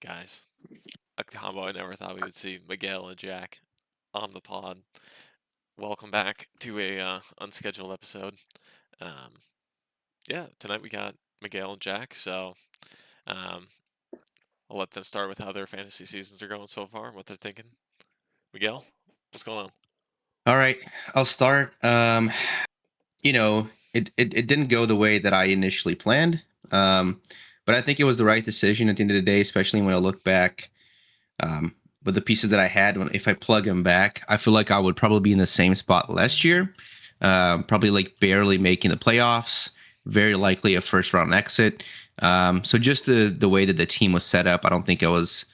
guys, a combo I never thought we would see, Miguel and Jack, on the pod. Welcome back to a unscheduled episode. Um, yeah, tonight we got Miguel and Jack, so um, I'll let them start with how their fantasy seasons are going so far, what they're thinking. Miguel, what's going on? All right, I'll start. It didn't go the way that I initially planned. Um, but I think it was the right decision at the end of the day, especially when I look back with the pieces that I had. If I plug them back, I feel like I would probably be in the same spot last year, probably like barely making the playoffs, very likely a first round exit. So just the way that the team was set up, I don't think I was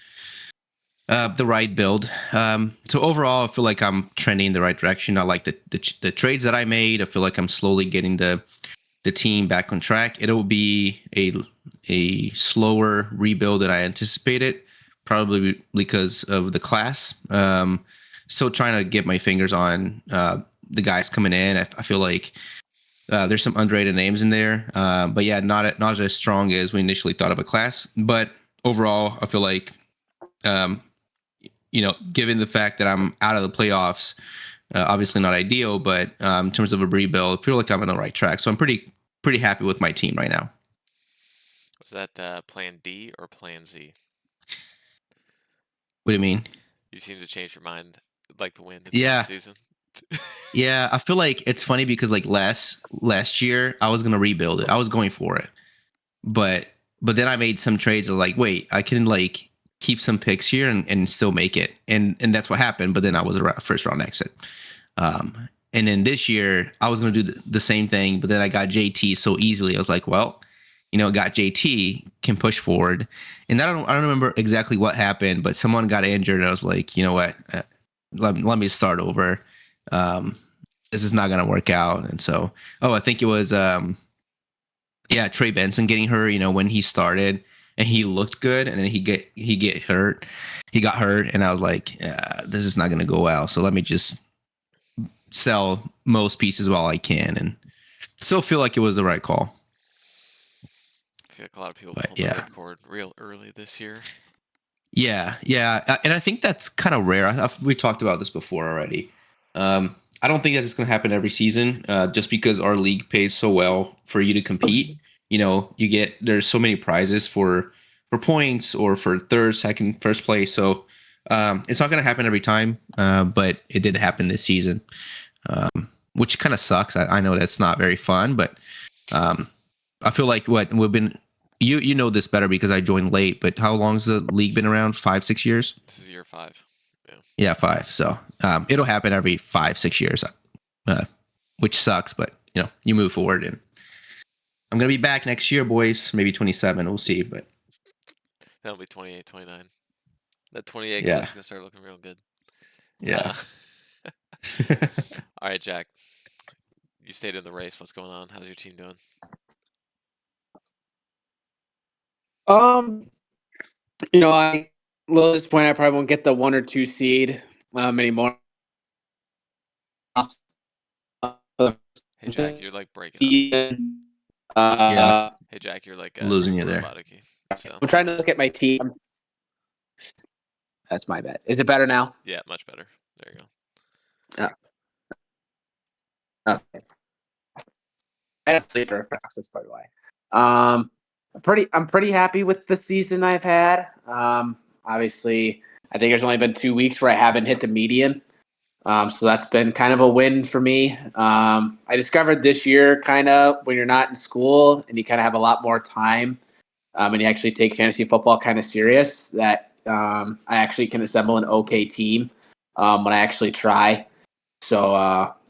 the right build. So overall, I feel like I'm trending in the right direction. I like the trades that I made. I feel like I'm slowly getting the team back on track. It'll be a slower rebuild than I anticipated, probably because of the class. Still trying to get my fingers on the guys coming in. I feel like there's some underrated names in there, but yeah, not as strong as we initially thought of a class. But overall, I feel like given the fact that I'm out of the playoffs, obviously not ideal, but in terms of a rebuild, I feel like I'm on the right track. So I'm pretty happy with my team right now. Was that Plan D or Plan Z? What do you mean? You seem to change your mind like the wind at the end of the Yeah, season. yeah. I feel like it's funny because like last year I was gonna rebuild it. I was going for it, but then I made some trades. I was like, wait, I can like keep some picks here and still make it, and that's what happened. But then I was a first round exit. And then this year I was going to do the same thing, but then I got JT so easily. I was like, well, got JT, can push forward. And I don't remember exactly what happened, but someone got injured. And I was like, you know what? Let me start over. Um, this is not going to work out. And so, I think it was, Trey Benson getting hurt, when he started and he looked good and then he got hurt. And I was like, this is not going to go well. So let me just sell most pieces while I can, and still feel like it was the right call. I feel like a lot of people But pulled yeah, the ripcord real early this year. yeah, and I think that's kind of rare. We talked about this before already. I don't think that it's going to happen every season, just because our league pays so well for you to compete. There's so many prizes for points or for third, second, first place. So it's not going to happen every time, but it did happen this season. Which kind of sucks. I know that's not very fun, but I feel like we've been. You know this better because I joined late. But how long's the league been around? 5-6 years. This is year 5. Yeah. Yeah, 5. So it'll happen every 5-6 years, which sucks. But you move forward, and I'm gonna be back next year, boys. Maybe 27. We'll see. But that'll be 28, 29. That 28 yeah, is gonna start looking real good. Yeah. All right, Jack. You stayed in the race. What's going on? How's your team doing? I a little disappointed. I probably won't get the 1 or 2 seed anymore. Hey, Jack, you're like breaking up. Yeah. Hey, Jack, you're like losing you there. So. I'm trying to look at my team. That's my bad. Is it better now? Yeah, much better. There you go. Okay. I have sleeper. That's probably why. I'm pretty happy with the season I've had. Obviously, I think there's only been 2 weeks where I haven't hit the median. So that's been kind of a win for me. I discovered this year kind of when you're not in school and you kind of have a lot more time and you actually take fantasy football kind of serious that I actually can assemble an okay team when I actually try. So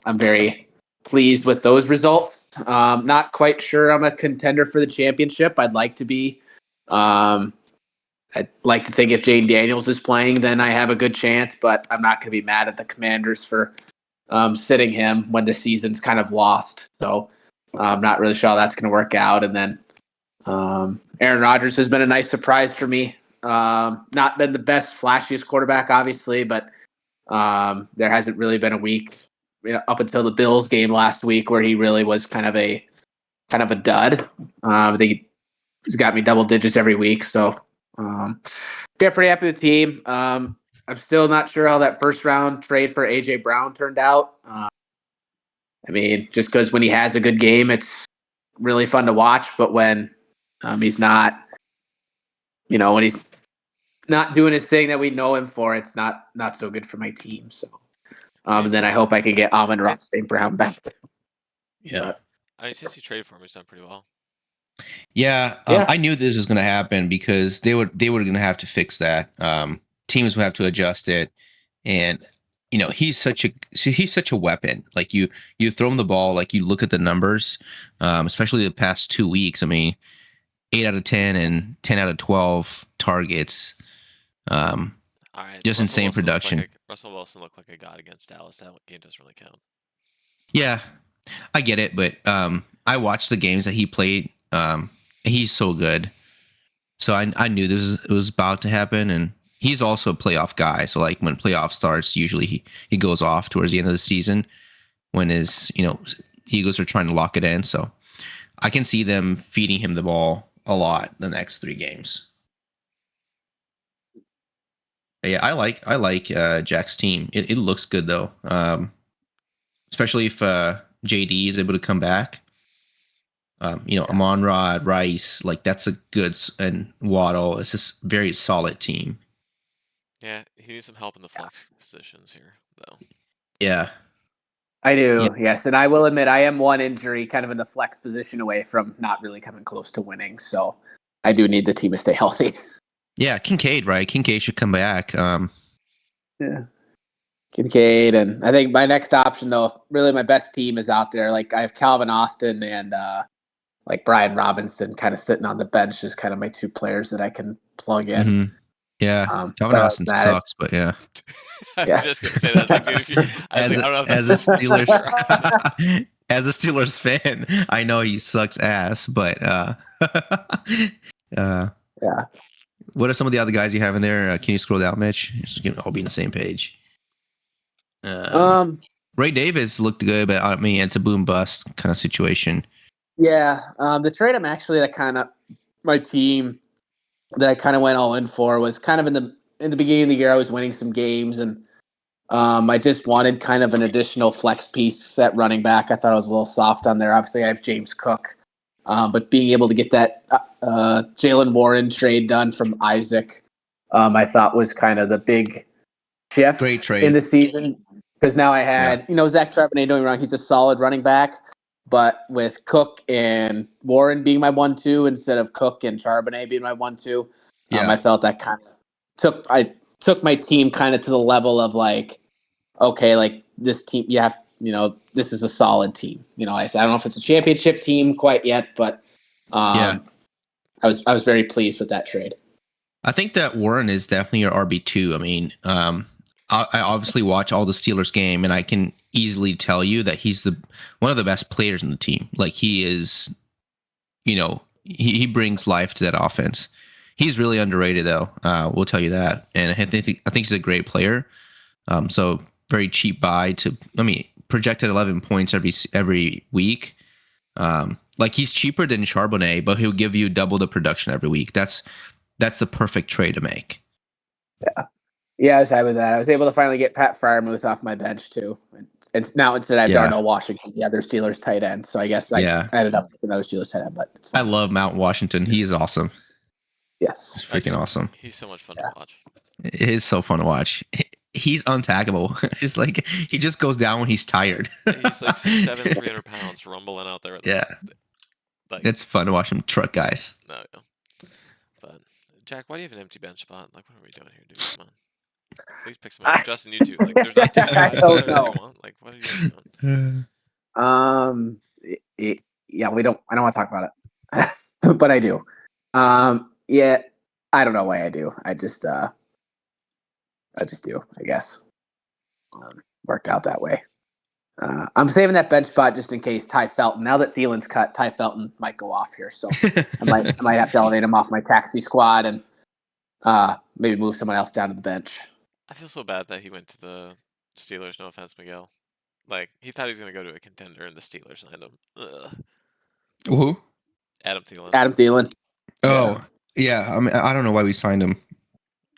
I'm very pleased with those results. Not quite sure I'm a contender for the championship. I'd like to be. I'd like to think if Jane Daniels is playing, then I have a good chance, but I'm not going to be mad at the Commanders for sitting him when the season's kind of lost. So I'm not really sure how that's going to work out. And then Aaron Rodgers has been a nice surprise for me. Not been the best, flashiest quarterback, obviously, but there hasn't really been a week up until the Bills game last week where he really was kind of a dud. I think he's got me double digits every week. So Get pretty happy with the team. I'm still not sure how that first round trade for AJ Brown turned out. I mean, just because when he has a good game, it's really fun to watch. But when he's not, when he's not doing his thing that we know him for, it's not so good for my team. So, and then I hope I can get Amon-Ra St. Brown back. Yeah. But, I mean, since he traded for him, he's done pretty well. Yeah, I knew this was going to happen because they were going to have to fix that. Teams would have to adjust it, and he's such a weapon. Like you throw him the ball, like you look at the numbers, especially the past 2 weeks. I mean, 8 out of 10 and 10 out of 12 targets. All right, Just insane production. Russell Wilson looked like a god against Dallas. That game doesn't really count. Yeah, I get it, but I watched the games that he played. He's so good. So I knew this was about to happen, and he's also a playoff guy. So like when playoff starts, usually he goes off towards the end of the season when his Eagles are trying to lock it in. So I can see them feeding him the ball a lot the next 3 games. But yeah, I like Jack's team. It looks good though, especially if JD is able to come back. Amon-Ra, Rice, like that's a good, and Waddle. It's just very solid team. Yeah, he needs some help in the flex positions here, though. Yeah. I do, yes. And I will admit I am one injury kind of in the flex position away from not really coming close to winning. So I do need the team to stay healthy. Yeah, Kincaid, right? Kincaid should come back. Yeah. Kincaid. And I think my next option, though, really my best team is out there. Like I have Calvin Austin and like Brian Robinson kind of sitting on the bench as kind of my 2 players that I can plug in. Mm-hmm. Yeah, Calvin Austin sucks, but yeah. I was just gonna say that. Like, dude, as a Steelers as a Steelers fan, I know he sucks ass, but yeah. What are some of the other guys you have in there? Can you scroll down, Mitch? Just all be on the same page. Ray Davis looked good, but I mean, it's a boom bust kind of situation. Yeah, the trade I'm actually my team that I kind of went all in for was kind of in the beginning of the year. I was winning some games, and I just wanted kind of an additional flex piece at running back. I thought I was a little soft on there. Obviously, I have James Cook, but being able to get that Jalen Warren trade done from Isaac, I thought was kind of the big shift Great trade in the season, because now I had Zach Charbonnet. Don't get me wrong, he's a solid running back. But with Cook and Warren being my 1-2 instead of Cook and Charbonnet being my 1-2, I felt that kind of took my team kind of to the level of like, okay, like this team, this is a solid team. I don't know if it's a championship team quite yet, but I was very pleased with that trade. I think that Warren is definitely your RB2. I mean, I obviously watch all the Steelers game, and I can easily tell you that he's one of the best players in the team. Like he is, he brings life to that offense. He's really underrated, though. We'll tell you that, and I think he's a great player. So very cheap buy projected 11 points every week. Like he's cheaper than Charbonnet, but he'll give you double the production every week. That's the perfect trade to make. Yeah, I was happy with that. I was able to finally get Pat Freiermuth off my bench too. And now instead I have Darnell Washington, the other Steelers tight end. So I guess I ended up with another Steelers tight end, but it's fine. I love Mount Washington. He's awesome. Yes. He's freaking awesome. He's so much fun to watch. It is so fun to watch. He's untaggable. Just like he just goes down when he's tired. He's like 6'7", 300 pounds, rumbling out there. It's fun to watch him truck guys. No, but Jack, why do you have an empty bench spot? Like, what are we doing here, dude? Come on, please pick somebody. Justin, you too. Like, there's not too many guys that you want. Like, what are you guys doing? Yeah, I don't want to talk about it, but I do. Yeah, I don't know why I do. I just do, I guess. Worked out that way. I'm saving that bench spot just in case Ty Felton. Now that Thielen's cut, Ty Felton might go off here, so I might have to elevate him off my taxi squad and maybe move someone else down to the bench. I feel so bad that he went to the Steelers. No offense, Miguel. Like he thought he was going to go to a contender, and the Steelers signed him. Who? Adam Thielen. Adam Thielen. Oh yeah. I mean, I don't know why we signed him.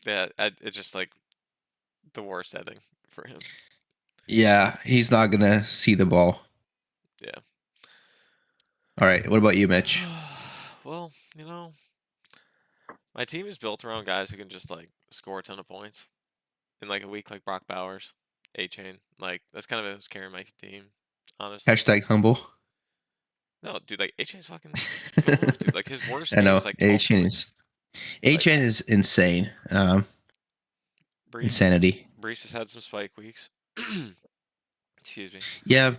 Yeah, it's just like the worst ending for him. Yeah, he's not gonna see the ball. Yeah. All right, what about you, Mitch? Well, my team is built around guys who can just like score a ton of points in like a week, like Brock Bowers, A Chain. Like that's kind of who's carrying my team, honestly. Hashtag humble. No, dude, like A Chain's fucking going off, dude. Like his worst I game know was like 12 H points. is H Like is insane. Breeze, Insanity. Breeze has had some spike weeks. Excuse me. Yeah,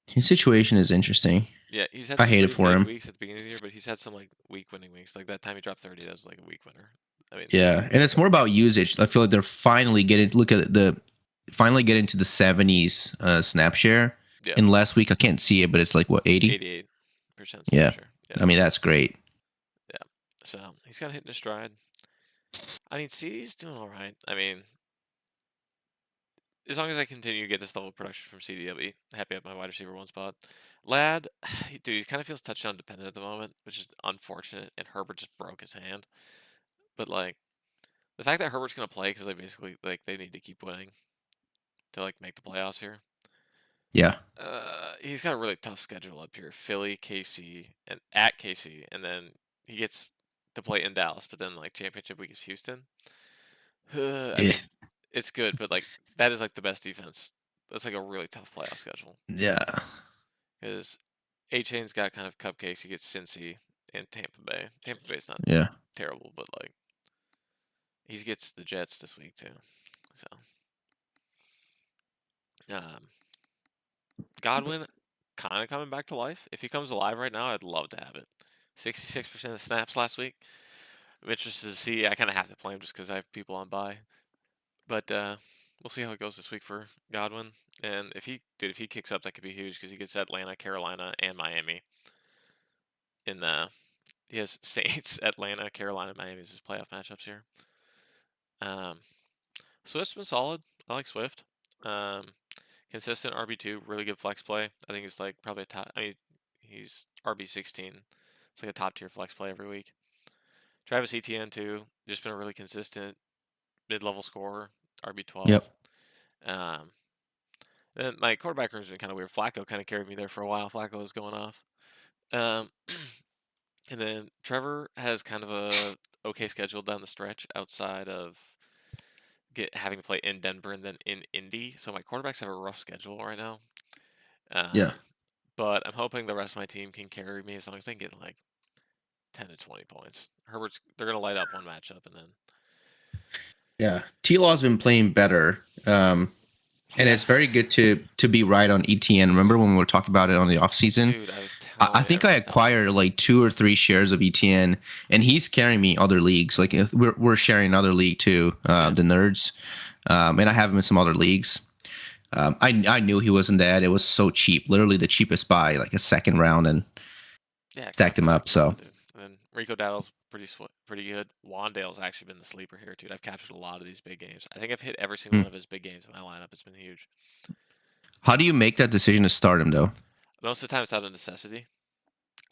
his situation is interesting. Yeah, he's had I some hate it pretty for big him. weeks at the beginning of the year, but he's had some like weak winning weeks. Like that time he dropped 30, that was like a weak winner. I mean, Yeah, and it's more about usage. I feel like they're finally getting look at the finally get into the 70s snap share. yeah, In last week, I can't see it, but it's like what 80. 88% snap Yeah, share. Yeah, I mean that's great. yeah. So he's got hit in his stride. I mean, CD's doing all right. I mean, as long as I continue to get this level of production from CD, I'll be happy at my wide receiver one spot. Lad, dude, he kind of feels touchdown dependent at the moment, which is unfortunate. And Herbert just broke his hand. But like the fact that Herbert's gonna play because they basically like they need to keep winning to like make the playoffs here. Yeah, He's got a really tough schedule up here: Philly, KC, and at KC, and then he gets to play in Dallas. But then like championship week is Houston. I yeah, mean, it's good, but like that is like the best defense. That's like a really tough playoff schedule yeah, because A Chain's got kind of cupcakes. He gets Cincy and Tampa Bay. Tampa Bay's not yeah, terrible, but like he gets the Jets this week too. So um, Godwin kind of coming back to life. If he comes alive right now, I'd love to have it. 66% of snaps last week. I'm interested to see. I kind of have to play him just because I have people on bye. But we'll see how it goes this week for Godwin. And if he kicks up, that could be huge because he gets Atlanta, Carolina, and Miami. He has Saints, Atlanta, Carolina, Miami as his playoff matchups here. Swift's been solid. I like Swift. Um, Consistent RB2, really good flex play. I think he's like probably a top. I mean, he's RB16. It's like a top tier flex play every week. Travis Etienne too, just been a really consistent mid-level scorer, RB12. yep, Um, then my quarterback room's been kind of weird. Flacco kind of carried me there for a while. Flacco was going off. Um, and then Trevor has kind of a okay schedule down the stretch outside of having to play in Denver and then in Indy. So my quarterbacks have a rough schedule right now. yeah, Um, but I'm hoping the rest of my team can carry me as long as they can get like 10 to 20 points. They're gonna light up one matchup and then yeah. T Law's been playing better. And yeah, it's very good to be right on ETN. Remember when we were talking about it on the off season? dude, I was I telling think I everybody stop acquired it. like 2 or 3 shares of ETN, and he's carrying me other leagues. Like if we're sharing another league too, Yeah, the Nerds, and I have him in some other leagues. I knew he wasn't dead. It was so cheap, literally the cheapest buy, like a second round, and yeah, stacked him up. capitalize on So it, dude. And then Rico Dowdle's pretty good. Wandale's actually been the sleeper here, dude. I've captured a lot of these big games. I think I've hit every single hmm. one of his big games in my lineup. It's been huge. How do you make that decision to start him though? Most of the time, it's out of necessity.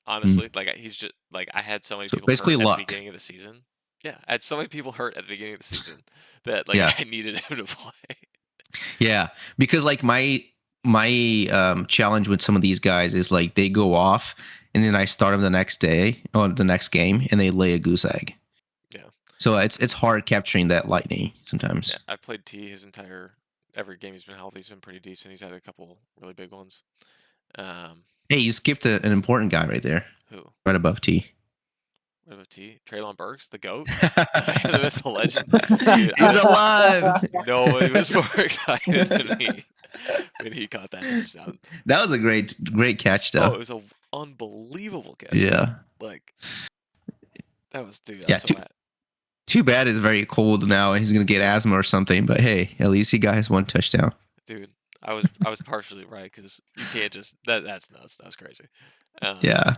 Hmm. Honestly, like he's just like I had so many So people basically hurt at the luck. beginning of the season. Yeah, I had so many people hurt at the beginning of the season that like Yeah. I needed him to play. Yeah, because like my challenge with some of these guys is like they go off and then I start them the next day or the next game and they lay a goose egg. Yeah, So it's hard capturing that lightning yeah. sometimes. I've played T his entire every game he's been healthy. He's been pretty decent. He's had a couple really big ones. Um, Hey, you skipped an important guy right there, who? right above T. What about T? Traylon Burks, the goat, the myth, the legend, dude. He's alive. Nobody was more excited than me when he caught that touchdown. That was a great catch Oh, though. it was a unbelievable catch, man. Yeah. Like that was, dude. I'm Yeah, so too bad it's very cold now and he's gonna get asthma or something. But hey, at least he got his one touchdown. dude. I was partially right because you can't just that's nuts. That was crazy. Um, Yeah.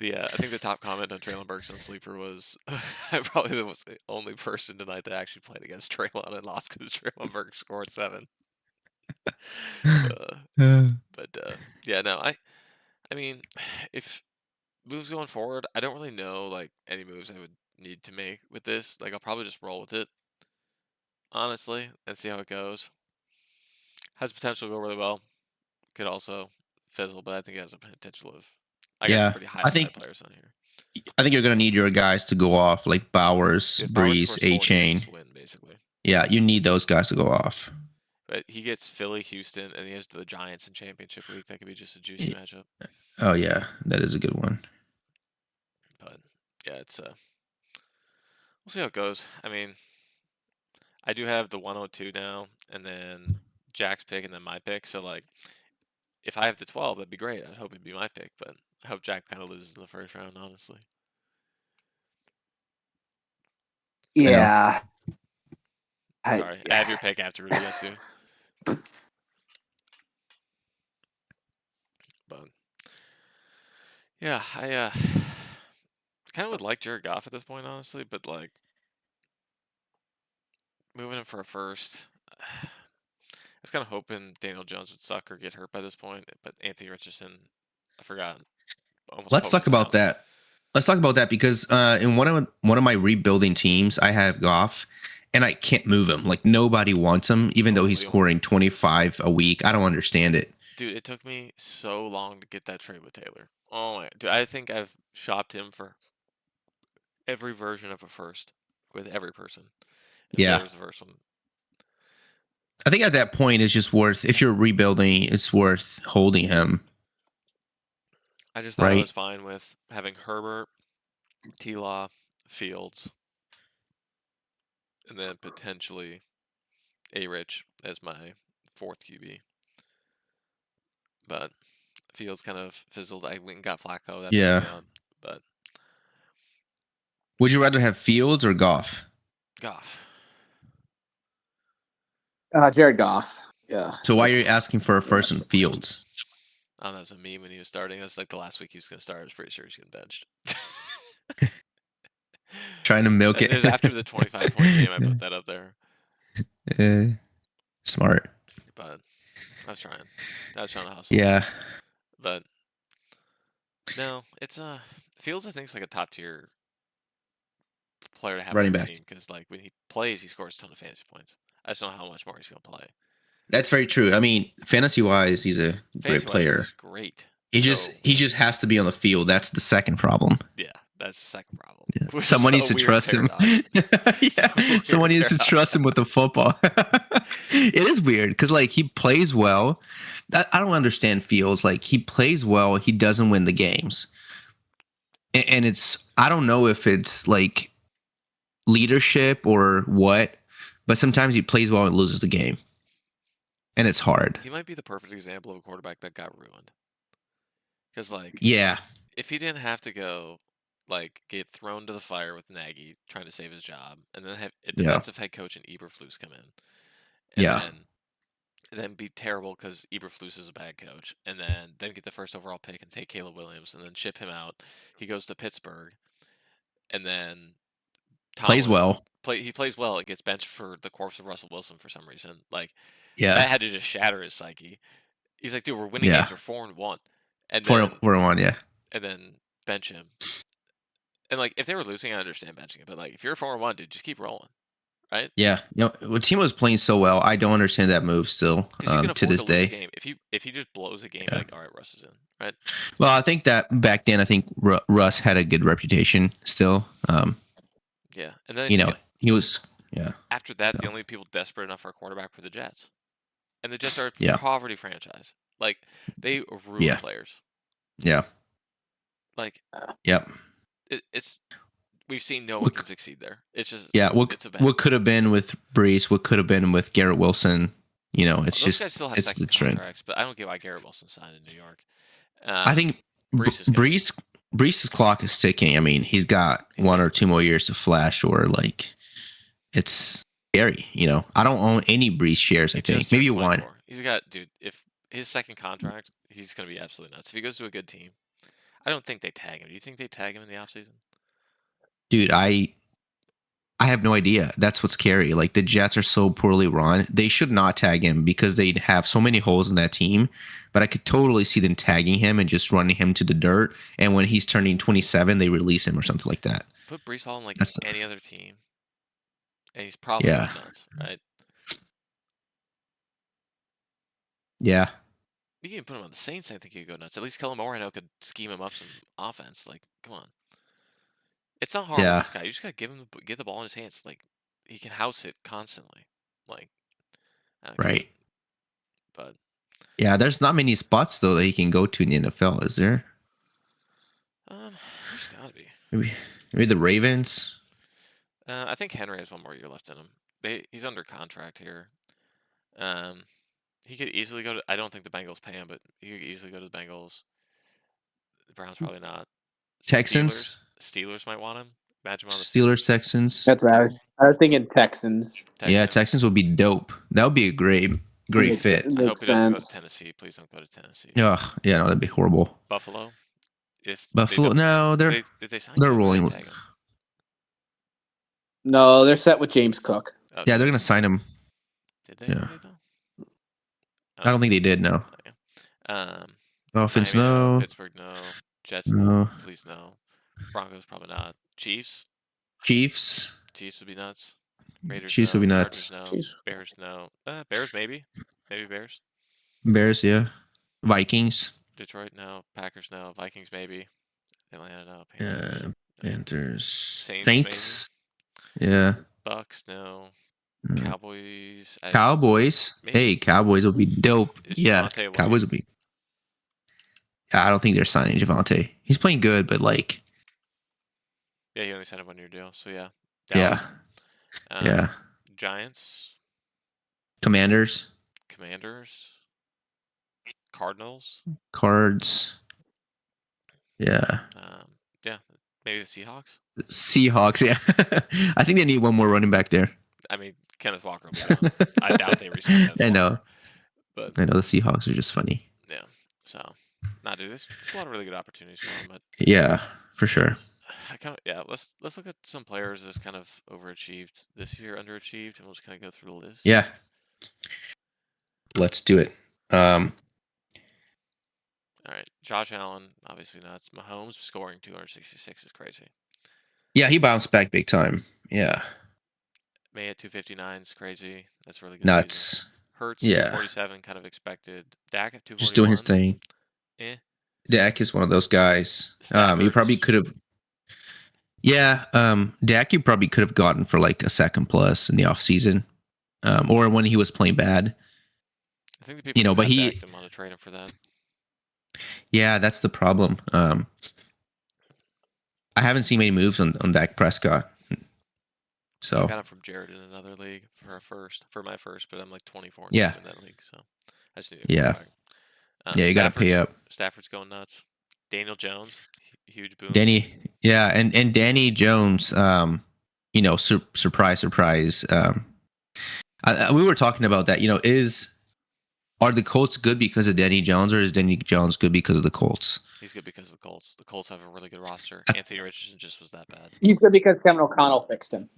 I think the top comment on Traylon Burks on Sleeper was probably the only person tonight that actually played against Traylon and lost because Traylon Burks scored 7. Uh, but yeah, no, I mean, if moves going forward, I don't really know like any moves I would need to make with this. Like, I'll probably just roll with it, honestly, and see how it goes. Has potential to go really well. Could also fizzle, but I think it has a potential of. I got some Yeah, pretty high I upside think players on here. I think you're gonna need your guys to go off like Bowers, If Bauer Breeze, scores A 40, we Chain. just win, basically. Yeah, you need those guys to go off. But he gets Philly, Houston, and he has the Giants in championship week. That could be just a juicy matchup. Oh yeah, that is a good one. But yeah, it's we'll see how it goes. I mean, I do have the 102 now, and then Jack's pick, and then my pick. So like, if I have the 12, that'd be great. I'd hope it'd be my pick, but I hope Jack kind of loses in the first round, honestly. I know. Yeah. Sorry, I have your pick after Rudy gets to. But yeah, I kind of would like Jared Goff at this point, honestly, but like moving him for a first. I was kind of hoping Daniel Jones would suck or get hurt by this point, but Anthony Richardson, I forgot, almost Let's talk poked him about out. that. Let's talk about that because in one of my rebuilding teams, I have Goff, and I can't move him. Like nobody wants him, even though he's Nobody wants scoring 25 a week. I don't understand it. Dude, it took me so long to get that trade with Taylor. Oh my, dude, I think I've shopped him for every version of a first with every person. And Yeah, Taylor's the first one. I think at that point it's just worth. If you're rebuilding, it's worth holding him. I just thought I Right? was fine with having Herbert, T-Law, Fields, and then potentially A-Rich as my fourth QB. But Fields kind of fizzled. I went and got Flacco. That bummed Yeah. me out. But Would you rather have Fields or Goff? Goff. Jared Goff. Yeah. So why are you asking for a first in Fields? I don't know, it was a meme when he was starting. It was like the last week he was going to start. I was pretty sure he was getting benched. Trying to milk It was after the 25-point game I put that up there. Smart. But I was trying. I was trying to hustle. Yeah. But no, it's Fields I think is like a top tier player to have on Running your back. team because like when he plays, he scores a ton of fantasy points. I just don't know how much more he's going to play. That's very true. I mean, fantasy wise, he's a great Fantasy-wise, player. he's great. He So, just has to be on the field. That's the second problem. yeah, that's the second problem. Yeah. Which Someone is needs a to weird trust him. paradox. Yeah. Weird Someone needs to paradox. trust him with the football. It is weird because like he plays well. I don't understand Fields. Like he plays well, he doesn't win the games. And it's I don't know if it's like leadership or what, but sometimes he plays well and loses the game. And it's hard. He might be the perfect example of a quarterback that got ruined. Because like Yeah. if he didn't have to go like get thrown to the fire with Nagy trying to save his job, and then have a Yeah. defensive head coach and Eberflus come in, and Yeah. then be terrible because Eberflus is a bad coach, and then get the first overall pick and take Caleb Williams, and then ship him out. He goes to Pittsburgh, and then Plays well. He plays well. It gets benched for the corpse of Russell Wilson for some reason. Like Yeah. that had to just shatter his psyche. He's like, dude, we're winning Yeah. games. We're 4-1, and 4-1, yeah. and then bench him. And like if they were losing, I understand benching it, but like if you're 4-1, dude, just keep rolling, right? Yeah. You know, team was playing so well. I don't understand that move still Because you can to afford this to lose a day. game. If he just blows a game, Yeah. like all right, Russ is in, right? Well, I think that back then, I think Russ had a good reputation still. Yeah, and then You know, he was. Yeah. after that, So. the only people desperate enough for a quarterback were the Jets, and the Jets are a Yeah. poverty franchise. Like they ruin Yeah. players. Yeah. Like Yep. it's we've seen no one can succeed there. It's just Yeah. it's a bad. What could have been with Brees? What could have been with Garrett Wilson? You know, it's Those just guys still have it's the second trend. contracts, but I don't get why Garrett Wilson signed in New York. I think Brees Brees's clock is ticking. I mean, he's got one or two more years to flash, or like it's scary. You know, I don't own any Brees shares. I think maybe one. He's got dude. If his second contract, he's gonna be absolutely nuts. If he goes to a good team, I don't think they tag him. Do you think they tag him in the offseason? Dude, I I have no idea. That's what's scary. Like the Jets are so poorly run. They should not tag him because they have so many holes in that team. But I could totally see them tagging him and just running him to the dirt. And when he's turning 27, they release him or something like that. Put Brees Hall on like That's any other team, and he's probably yeah, going nuts, right? yeah, You can put him on the Saints. I think he'd go nuts. At least Kellen Moore, I know, could scheme him up some offense. Like, come on, it's not hard with yeah. this guy. You just gotta give the ball in his hands. Like, he can house it constantly. Like, I don't get it, Right. but Yeah, there's not many spots though that he can go to in the NFL, is there? there's gotta be. Maybe, maybe the Ravens. I think Henry has one more year left in him. He's under contract here. Um, he could easily go to. I don't think the Bengals pay him, but he could easily go to the Bengals. The Browns probably not. Texans, Steelers might want him. Imagine him on the Steelers, Steelers. Texans. That's what I was thinking Texans. Yeah, Texans. Texans would be dope. That would be a great It fit. I hope makes he doesn't go to sense. Tennessee. Please don't go to Tennessee. Oh, yeah, no, that'd be horrible. Buffalo. If they Buffalo, don't, no, did they sign they're Cook or they rolling. tag him? No, they're set with James Cook. Oh, Yeah, did they're they? gonna sign him. Did they Yeah, already though? I don't think they did. No. Okay. Um, Dolphins, Miami, no. no, Pittsburgh, no. Jets, no. please no. Broncos, probably not. Chiefs. Chiefs, Chiefs would be nuts. Raiders, Chiefs would no. be Chargers, nuts. no. Jeez. Bears, no. Bears, maybe. Maybe Bears. Bears, yeah. Vikings, Detroit, no. Packers, no. Vikings, maybe. Atlanta, no. Panthers, uh, no. Panthers, Saints, maybe. Saints, yeah. Bucks, no. Mm. Cowboys, Cowboys. maybe. Hey, Cowboys would be dope. Is Yeah, Javante Cowboys looking? would be. I don't think they're signing Javante. He's playing good, but like, Yeah, he only signed a 1 year deal. So yeah, yeah, Dallas, yeah. Giants, Commanders, Commanders, Cardinals. Cards, yeah. Yeah, maybe the Seahawks. Seahawks, yeah. I think they need one more running back there. I mean, Kenneth Walker will be gone. I doubt they resign Kenneth I know. Walker. But I know the Seahawks are just funny. yeah, so dude, there's a lot of really good opportunities for him. But Yeah, for sure. I kind of let's look at some players that's kind of overachieved this year, underachieved, and we'll just kind of go through the list. Yeah. Let's do it. All right, Josh Allen, obviously nuts. Mahomes scoring 266 is crazy. Yeah, he bounced back big time. Yeah. May at 259 is crazy. That's a really good season. Nuts. Hurts Yeah. 247, kind of expected. Dak at 241. Just doing his thing. Eh. Dak is one of those guys. You Stafford probably is- could have. Yeah, Dak you probably could have gotten for like a second plus in the offseason. Or when he was playing bad. I think the people know, who but had he- Dak didn't want to trade him for that. Yeah, that's the problem. I haven't seen many moves on Dak Prescott. I So got him from Jared in another league for my first, but I'm like 24 and Yeah. in that league, so I just need to Yeah. back. Yeah, you gotta pay up. Stafford's going nuts. Daniel Jones, huge boom. Danny, yeah, and Danny Jones, surprise. We were talking about that. Are the Colts good because of Danny Jones, or is Danny Jones good because of the Colts? He's good because of the Colts. The Colts have a really good roster. I- Anthony Richardson just was that bad. He's good because Kevin O'Connell fixed him.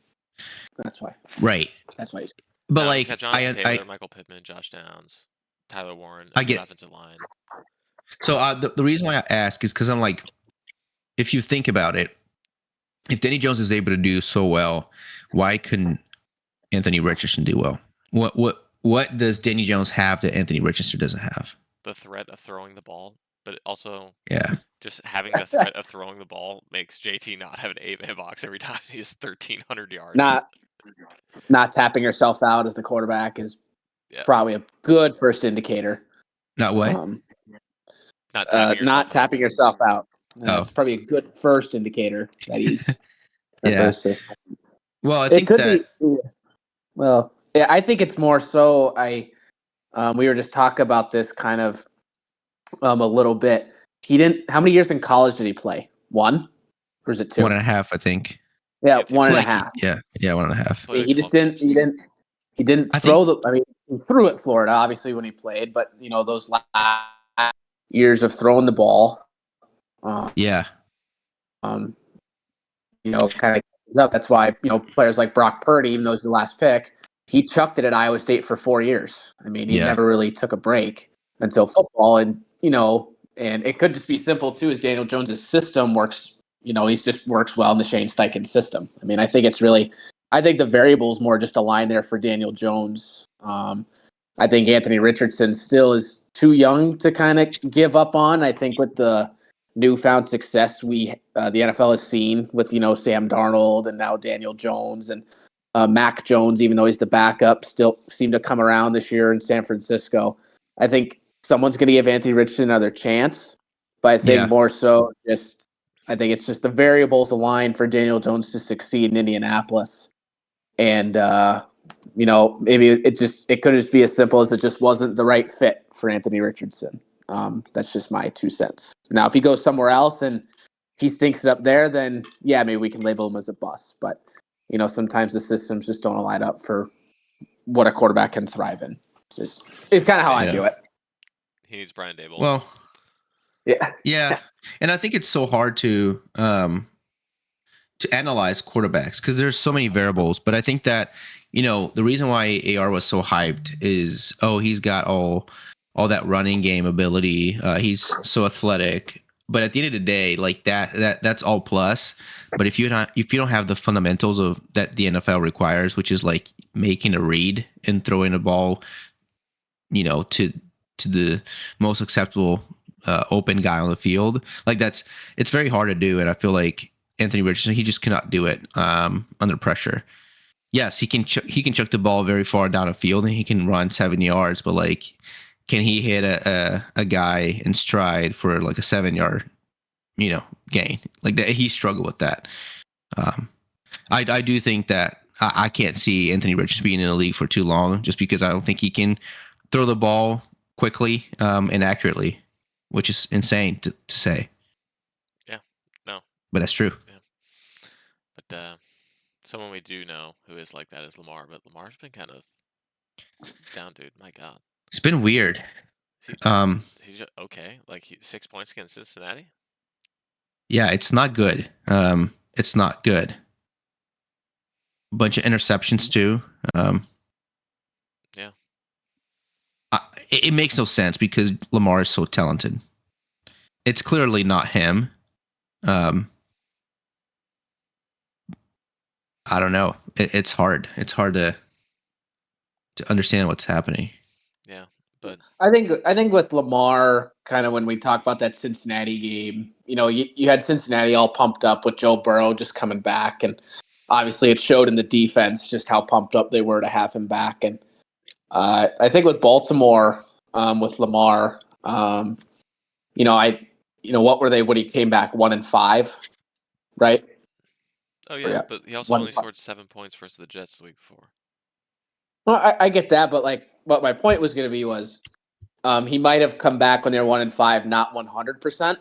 That's why. Right, That's why he's but No, like he's got Jonathan I Taylor, Michael Pittman, Josh Downs, Tyler Warren, I a good get- offensive line. so the reason why I ask is because I'm like, if you think about it, if Danny Jones is able to do so well, why couldn't Anthony Richardson do well? What does Danny Jones have that Anthony Richardson doesn't have? The threat of throwing the ball, but also Yeah, just having the threat of throwing the ball makes JT not have an 8-man box every time he has 1,300 yards. not tapping yourself out as the quarterback is Yeah. probably a good first indicator. not what? Not tapping yourself out. tapping yourself out. Oh. It's probably a good first indicator that he's Yeah. first system. Well, I It think could that be. Well, yeah, I think it's more so. We were just talking about this kind of a little bit. He didn't. How many years in college did he play? 1, or is it 2? 1.5, I think. Yeah, Yeah, 1.5. Yeah, 1.5. Played like He just 12 didn't. games. He didn't I throw the. I mean, he threw at Florida obviously when he played, but those last years of throwing the ball, Yeah, kind of up. That's why, players like Brock Purdy, even though he's the last pick, he chucked it at Iowa State for 4 years. I mean, he Yeah. never really took a break until football. And, and it could just be simple too, as Daniel Jones's system works, he just works well in the Shane Steichen system. I mean, I think the variables more just align there for Daniel Jones. I think Anthony Richardson still is too young to kind of give up on. I think with the newfound success the NFL has seen with Sam Darnold and now Daniel Jones and Mac Jones, even though he's the backup, still seem to come around this year in San Francisco. I think someone's going to give Anthony Richardson another chance, but I think Yeah. more so I think it's just the variables align for Daniel Jones to succeed in Indianapolis, and maybe it could just be as simple as it just wasn't the right fit for Anthony Richardson. That's just my 2 cents. Now, if he goes somewhere else and he stinks it up there, then yeah, maybe we can label him as a bust. But sometimes the systems just don't line up for what a quarterback can thrive in. Just it's kind of how I Yeah. view it. He needs Brian Dable. Well, Yeah. yeah. And I think it's so hard to analyze quarterbacks because there's so many variables. But I think that, the reason why AR was so hyped is, he's got all that running game ability. He's so athletic. But at the end of the day, like that's all plus. But if you don't have the fundamentals of that the NFL requires, which is like making a read and throwing a ball, to the most acceptable open guy on the field, like it's very hard to do. And I feel like Anthony Richardson, he just cannot do it under pressure. Yes, he can chuck the ball very far down the field and he can run 7 yards, but like, can he hit a guy in stride for like a 7 yard, gain like that? He struggled with that. I do think that I can't see Anthony Richardson being in the league for too long, just because I don't think he can throw the ball quickly and accurately, which is insane to say. Yeah, no, But that's true. yeah. But someone we do know who is like that is Lamar. But Lamar's been kind of down, dude. My God. It's been weird. Is he just, okay? Like 6 points against Cincinnati? Yeah, it's not good. It's not good. Bunch of interceptions too. Yeah. It makes no sense because Lamar is so talented. It's clearly not him. I don't know. It's hard. It's hard to understand what's happening. Yeah, but I think with Lamar, kind of when we talk about that Cincinnati game, you had Cincinnati all pumped up with Joe Burrow just coming back, and obviously it showed in the defense just how pumped up they were to have him back. And I think with Baltimore, with Lamar, what were they when he came back 1-5, right? oh yeah, but he also One only and five. scored 7 points versus the Jets the week before. Well, I get that, but like, what my point was going to be was, he might have come back when they were 1-5, not 100%.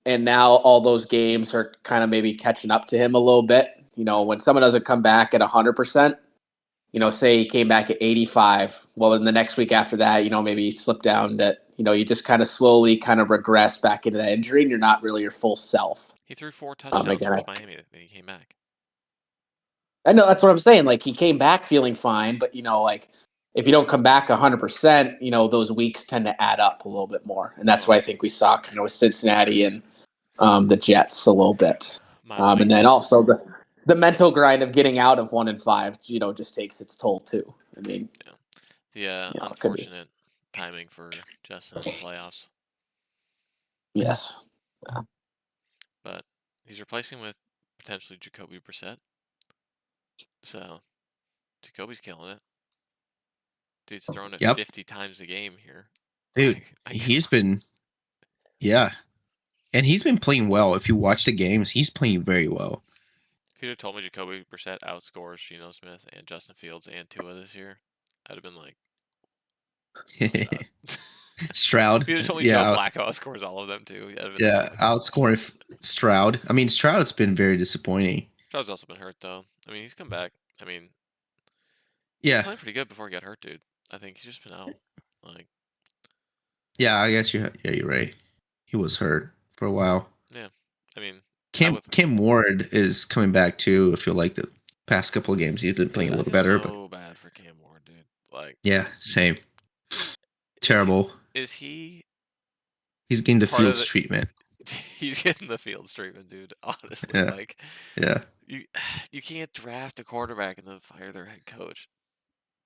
And now all those games are kind of maybe catching up to him a little bit. When someone doesn't come back at 100%, say he came back at 85, well, then the next week after that, maybe he slipped down that, you just kind of slowly kind of regress back into that injury and you're not really your full self. He threw 4 touchdowns Again, versus Miami when he came back. I know that's what I'm saying. Like, he came back feeling fine, but, like, if you don't come back 100%, those weeks tend to add up a little bit more. And that's why I think we saw kind of with Cincinnati and the Jets a little bit. And then also the mental grind of getting out of 1-5, just takes its toll too. I mean, yeah, the it could be. unfortunate timing for Justin in the playoffs. Yes. But he's replacing with potentially Jacoby Brissett. So Jacoby's killing it. Dude's throwing it Yep. 50 times a game here. Dude, he's been, yeah. And he's been playing well. If you watch the games, he's playing very well. If you'd have told me Jacoby Brissett outscores Geno Smith and Justin Fields and Tua this year, I'd have been like, what's up? Stroud. If you'd have told me Joe Yeah. Flacco outscores all of them too, I'd have been Yeah. like, Outscore Stroud. I mean, Stroud's been very disappointing. Stroud's also been hurt though. I mean, he's come back. I mean, he was Yeah. playing pretty good before he got hurt, dude. I think he's just been out. Like, Yeah, I guess you're right. He was hurt for a while. yeah. I mean, Cam Ward is coming back too. I feel like the past couple of games he's been playing a I little feel better, but so bad for Cam Ward, dude. Like, yeah, same. is he, Terrible. is he He's getting the part of Fields the? treatment. He's getting the Fields treatment, dude. Honestly, Yeah, like yeah, you, you can't draft a quarterback and then fire their head coach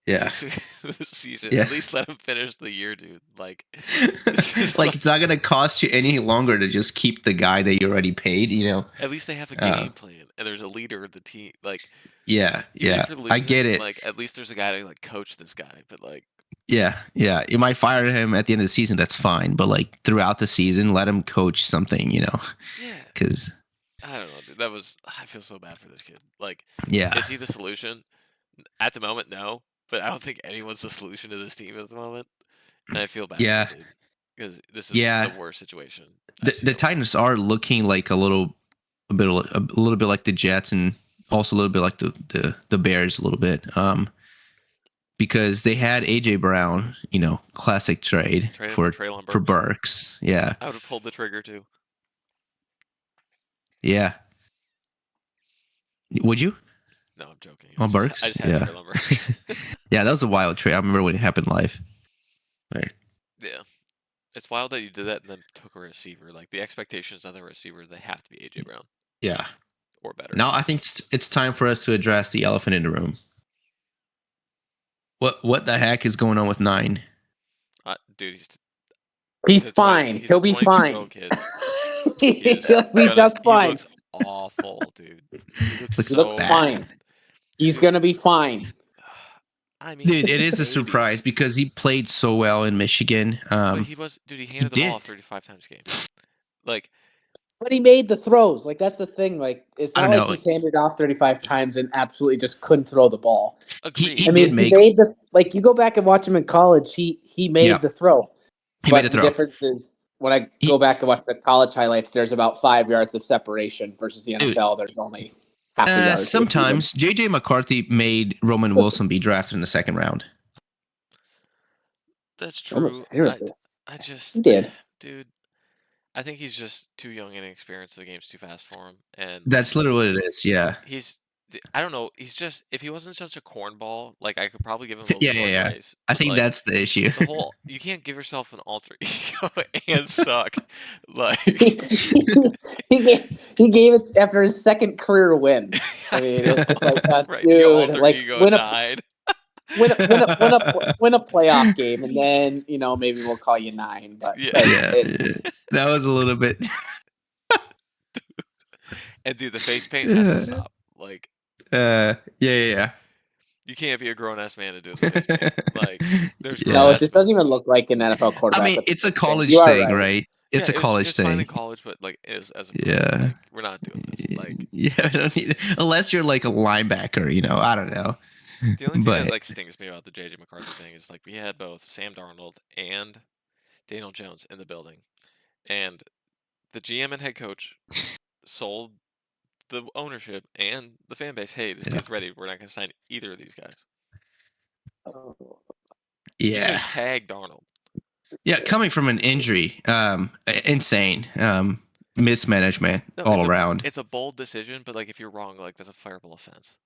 yeah, 6 weeks into the season. yeah. At least let him finish the year, dude. Like, this is Like it's not gonna cost you any longer to just keep the guy that you already paid. at least they have a Uh, game plan and there's a leader of the team. Like, yeah, even yeah. if you're I get losing, it. like at least there's a guy to like coach this guy. But like, Yeah, yeah. You might fire him at the end of the season. That's fine, but like throughout the season, let him coach something. yeah, Because I don't know, dude. I feel so bad for this kid. Like, yeah, is he the solution? At the moment, no. But I don't think anyone's the solution to this team at the moment. And I feel bad for the yeah, dude because this is the yeah. worst situation I've seen The in a while. Titans are looking like a little bit like the Jets, and also a little bit like the Bears a little bit. Because they had AJ Brown, classic trade Trade him for for Traylon for Burks. Burks. Yeah, I would have pulled the trigger too. yeah. Would you No, I'm joking. on I Burks? just had Yeah, Traylon Burks. yeah. That was a wild trade. I remember when it happened live. Right. Yeah. It's wild that you did that and then took a receiver. Like the expectations on the receiver, they have to be AJ Brown Yeah. or better. Now I think it's time for us to address the elephant in the room. What the heck is going on with 9? Dude, He's a 20 fine. he's a He'll be 22-year-old fine. kid. He is He'll be just he fine. looks awful, dude. He looks Looks He looks so bad. fine. He's dude. gonna be fine. I mean, Dude, it he's is a baby. surprise because he played so well in Michigan. But he handed the ball did. 35 times a game. Like, But he made the throws. Like that's the thing. Like it's I not don't like know. he handed off 35 times and absolutely just couldn't throw the ball. He agreed. I did mean, he make. made the like you go back and watch him in college. He Yeah, made the throw. he made a But the throw. difference is when I go He, back and watch the college highlights, there's about 5 yards of separation versus the dude, NFL. There's only half a yard. If even. sometimes JJ McCarthy made Roman Wilson be drafted in the second round. That's Almost true. seriously. I just, He did. dude, I think he's just too young and inexperienced. The game's too fast for him, and That's literally what it is. Yeah, I don't know. He's just if he wasn't such a cornball, like I could probably give him a little yeah, bit yeah, more yeah. grace. I But think like that's the issue. the whole, you can't give yourself an alter ego and suck. Like, He gave it after his second career win. I mean, it's just like, right? The dude, alter like ego died. win a playoff game, and then maybe we'll call you 9. But Yeah. like, Yeah, that was a little bit. And dude, the face paint has to stop. Like, Yeah. you can't be a grown ass man to do the face paint. Like, there's grown no, Yeah. it ass. just doesn't even look like an NFL quarterback. I mean, with the it's a face paint. college You are thing, right. right? It's Yeah, a college it's fine in thing. college, but like as a pro, Yeah. like, we're not doing this. Like, Yeah, I don't need unless you're like a linebacker, I don't know. the only thing that But like stings me about the JJ McCarthy thing is like we had both Sam Darnold and Daniel Jones in the building, and the GM and head coach sold the ownership and the fan base. Hey, this yeah, kid's ready. We're not going to sign either of these guys. Oh. You didn't yeah, even tag Darnold. yeah. Coming from an injury, insane, mismanagement all around. It's a bold decision, but like if you're wrong, like that's a fireable offense.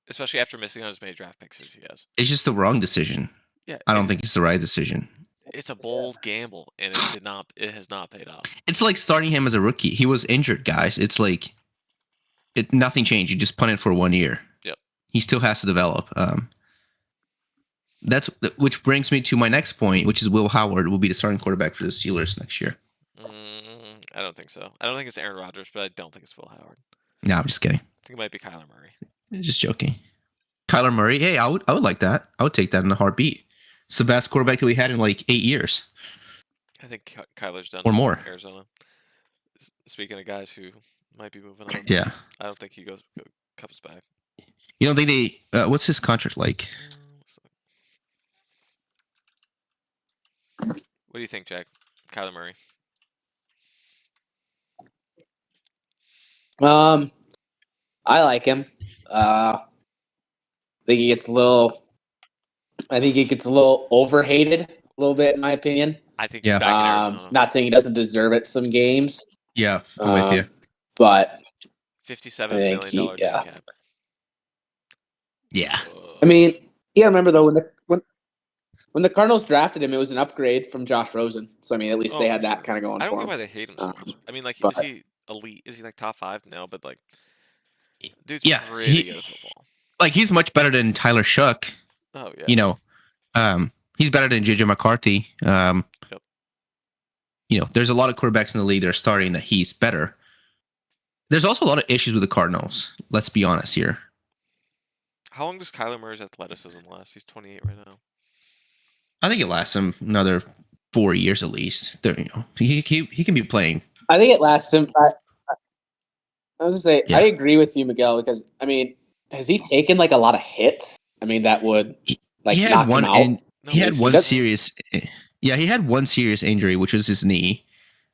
Especially after missing on as many draft picks as he has. It's just the wrong decision. Yeah, I don't think it's the right decision. it's a bold gamble, and it has not paid off. It's like starting him as a rookie. He was injured, guys. It's like nothing changed. You just punted for 1 year. Yep. He still has to develop. Which brings me to my next point, which is Will Howard will be the starting quarterback for the Steelers next year. I don't think so. I don't think it's Aaron Rodgers, but I don't think it's Will Howard. No, I'm just kidding. I think it might be Kyler Murray. Just joking. Kyler Murray. Hey, I would like that. I would take that in a heartbeat. It's the best quarterback that we had in like 8 years. I think Kyler's done Or in more. Arizona. Speaking of guys who might be moving on, Yeah. I don't think he comes back. You don't think they? What's his contract like? What do you think, Jack? Kyler Murray. I like him. I think he gets a little. I think he gets a little overhated, a little bit, in my opinion. I think he's back in Arizona. Not saying he doesn't deserve it some games. Yeah, I'm with you. but I $57 think million he, dead yeah. cap. Yeah. I mean, yeah. Remember though when the Cardinals drafted him, it was an upgrade from Josh Rosen. So I mean, at least Oh, they for had that sure. kind of going I don't for get him. why they hate him so much. I mean, like, is But he elite? Is he like top 5? No, but like, dude's Yeah. pretty good at football. He's much better than Tyler Shuck. Oh yeah. You know, he's better than JJ McCarthy. Yep. There's a lot of quarterbacks in the league that are starting that he's better. There's also a lot of issues with the Cardinals. Let's be honest here. How long does Kyler Murray's athleticism last? He's 28 right now. I think it lasts him another 4 years at least. He can be playing. I think it lasts him. I was gonna say I Yeah. agree with you, Miguel, because I mean, has he taken like a lot of hits? I mean, that would He like had knock him one out. and No, he but had he's He one does. serious. Yeah, he had one serious injury, which was his knee.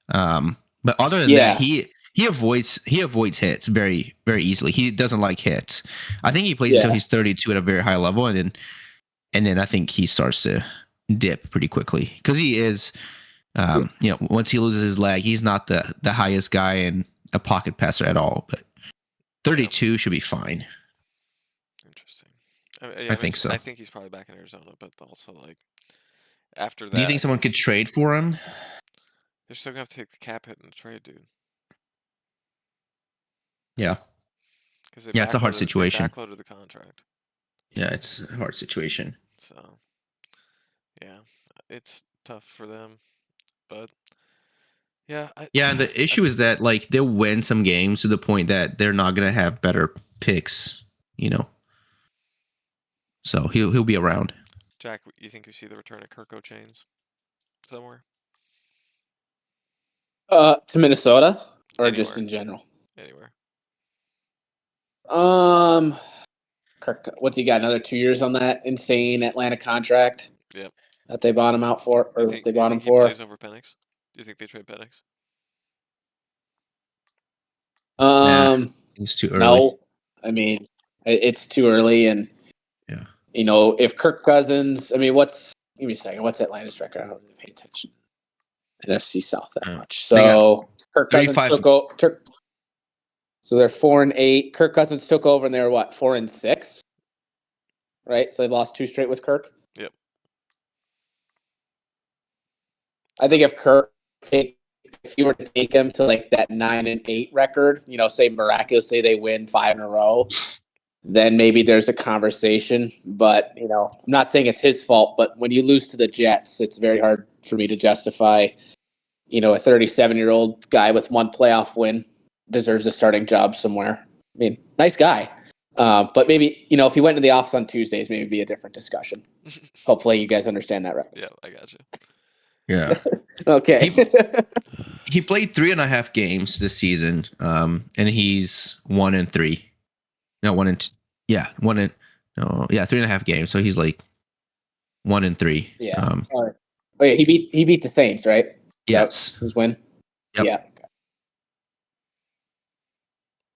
But other than that, Yeah, he avoids hits very very easily. He doesn't like hits. I think he plays until yeah. he's 32 at a very high level, and then I think he starts to dip pretty quickly because he is. Once he loses his leg, he's not the highest guy and a pocket passer at all. But yeah, 32 should be fine. interesting. Yeah, I think so. I think he's probably back in Arizona, but also like after Do you think that, someone could trade for him? they're still gonna have to take the cap hit in the trade, dude. Yeah. Because Yeah, it's a hard they situation. backloaded the contract. Yeah, it's a hard situation. So yeah, it's tough for them, but yeah, Yeah, and the issue is that they'll win some games to the point that they're not gonna have better picks, you know. So he'll be around. Jack, you think you see the return of Kirko Chains somewhere? To Minnesota or just Anywhere, in general. anywhere. Kirk, what's he got? Another 2 years on that insane Atlanta contract Yep. that they bought him out for, or they You bought him think he for. plays over Penix? Do you think they trade Penix? Nah, Um, it's too early. no, I mean it's too early, and Yeah. if Kirk Cousins, I mean, give me a second. What's Atlanta's record? I don't really pay attention NFC South that much. They got So Kirk Cousins 35. took over. So they're 4-8. Kirk Cousins took over, and they were what, 4-6, right? So they lost 2 straight with Kirk. Yep. I think if you were to take them to like that 9-8 record, say miraculously they win 5 in a row, then maybe there's a conversation. But I'm not saying it's his fault. But when you lose to the Jets, it's very hard for me to justify. A 37-year-old guy with 1 playoff win deserves a starting job somewhere. I mean, nice guy. But maybe, if he went to the office on Tuesdays, maybe it'd be a different discussion. Hopefully you guys understand that Yeah, reference. I got you. Yeah. Okay. He played 3.5 games this season, and he's 1-3. No, 3.5 games. So he's like 1-3. Yeah. All right. Oh yeah, he beat the Saints, right? Is that Yes. his win? Yep. Yeah.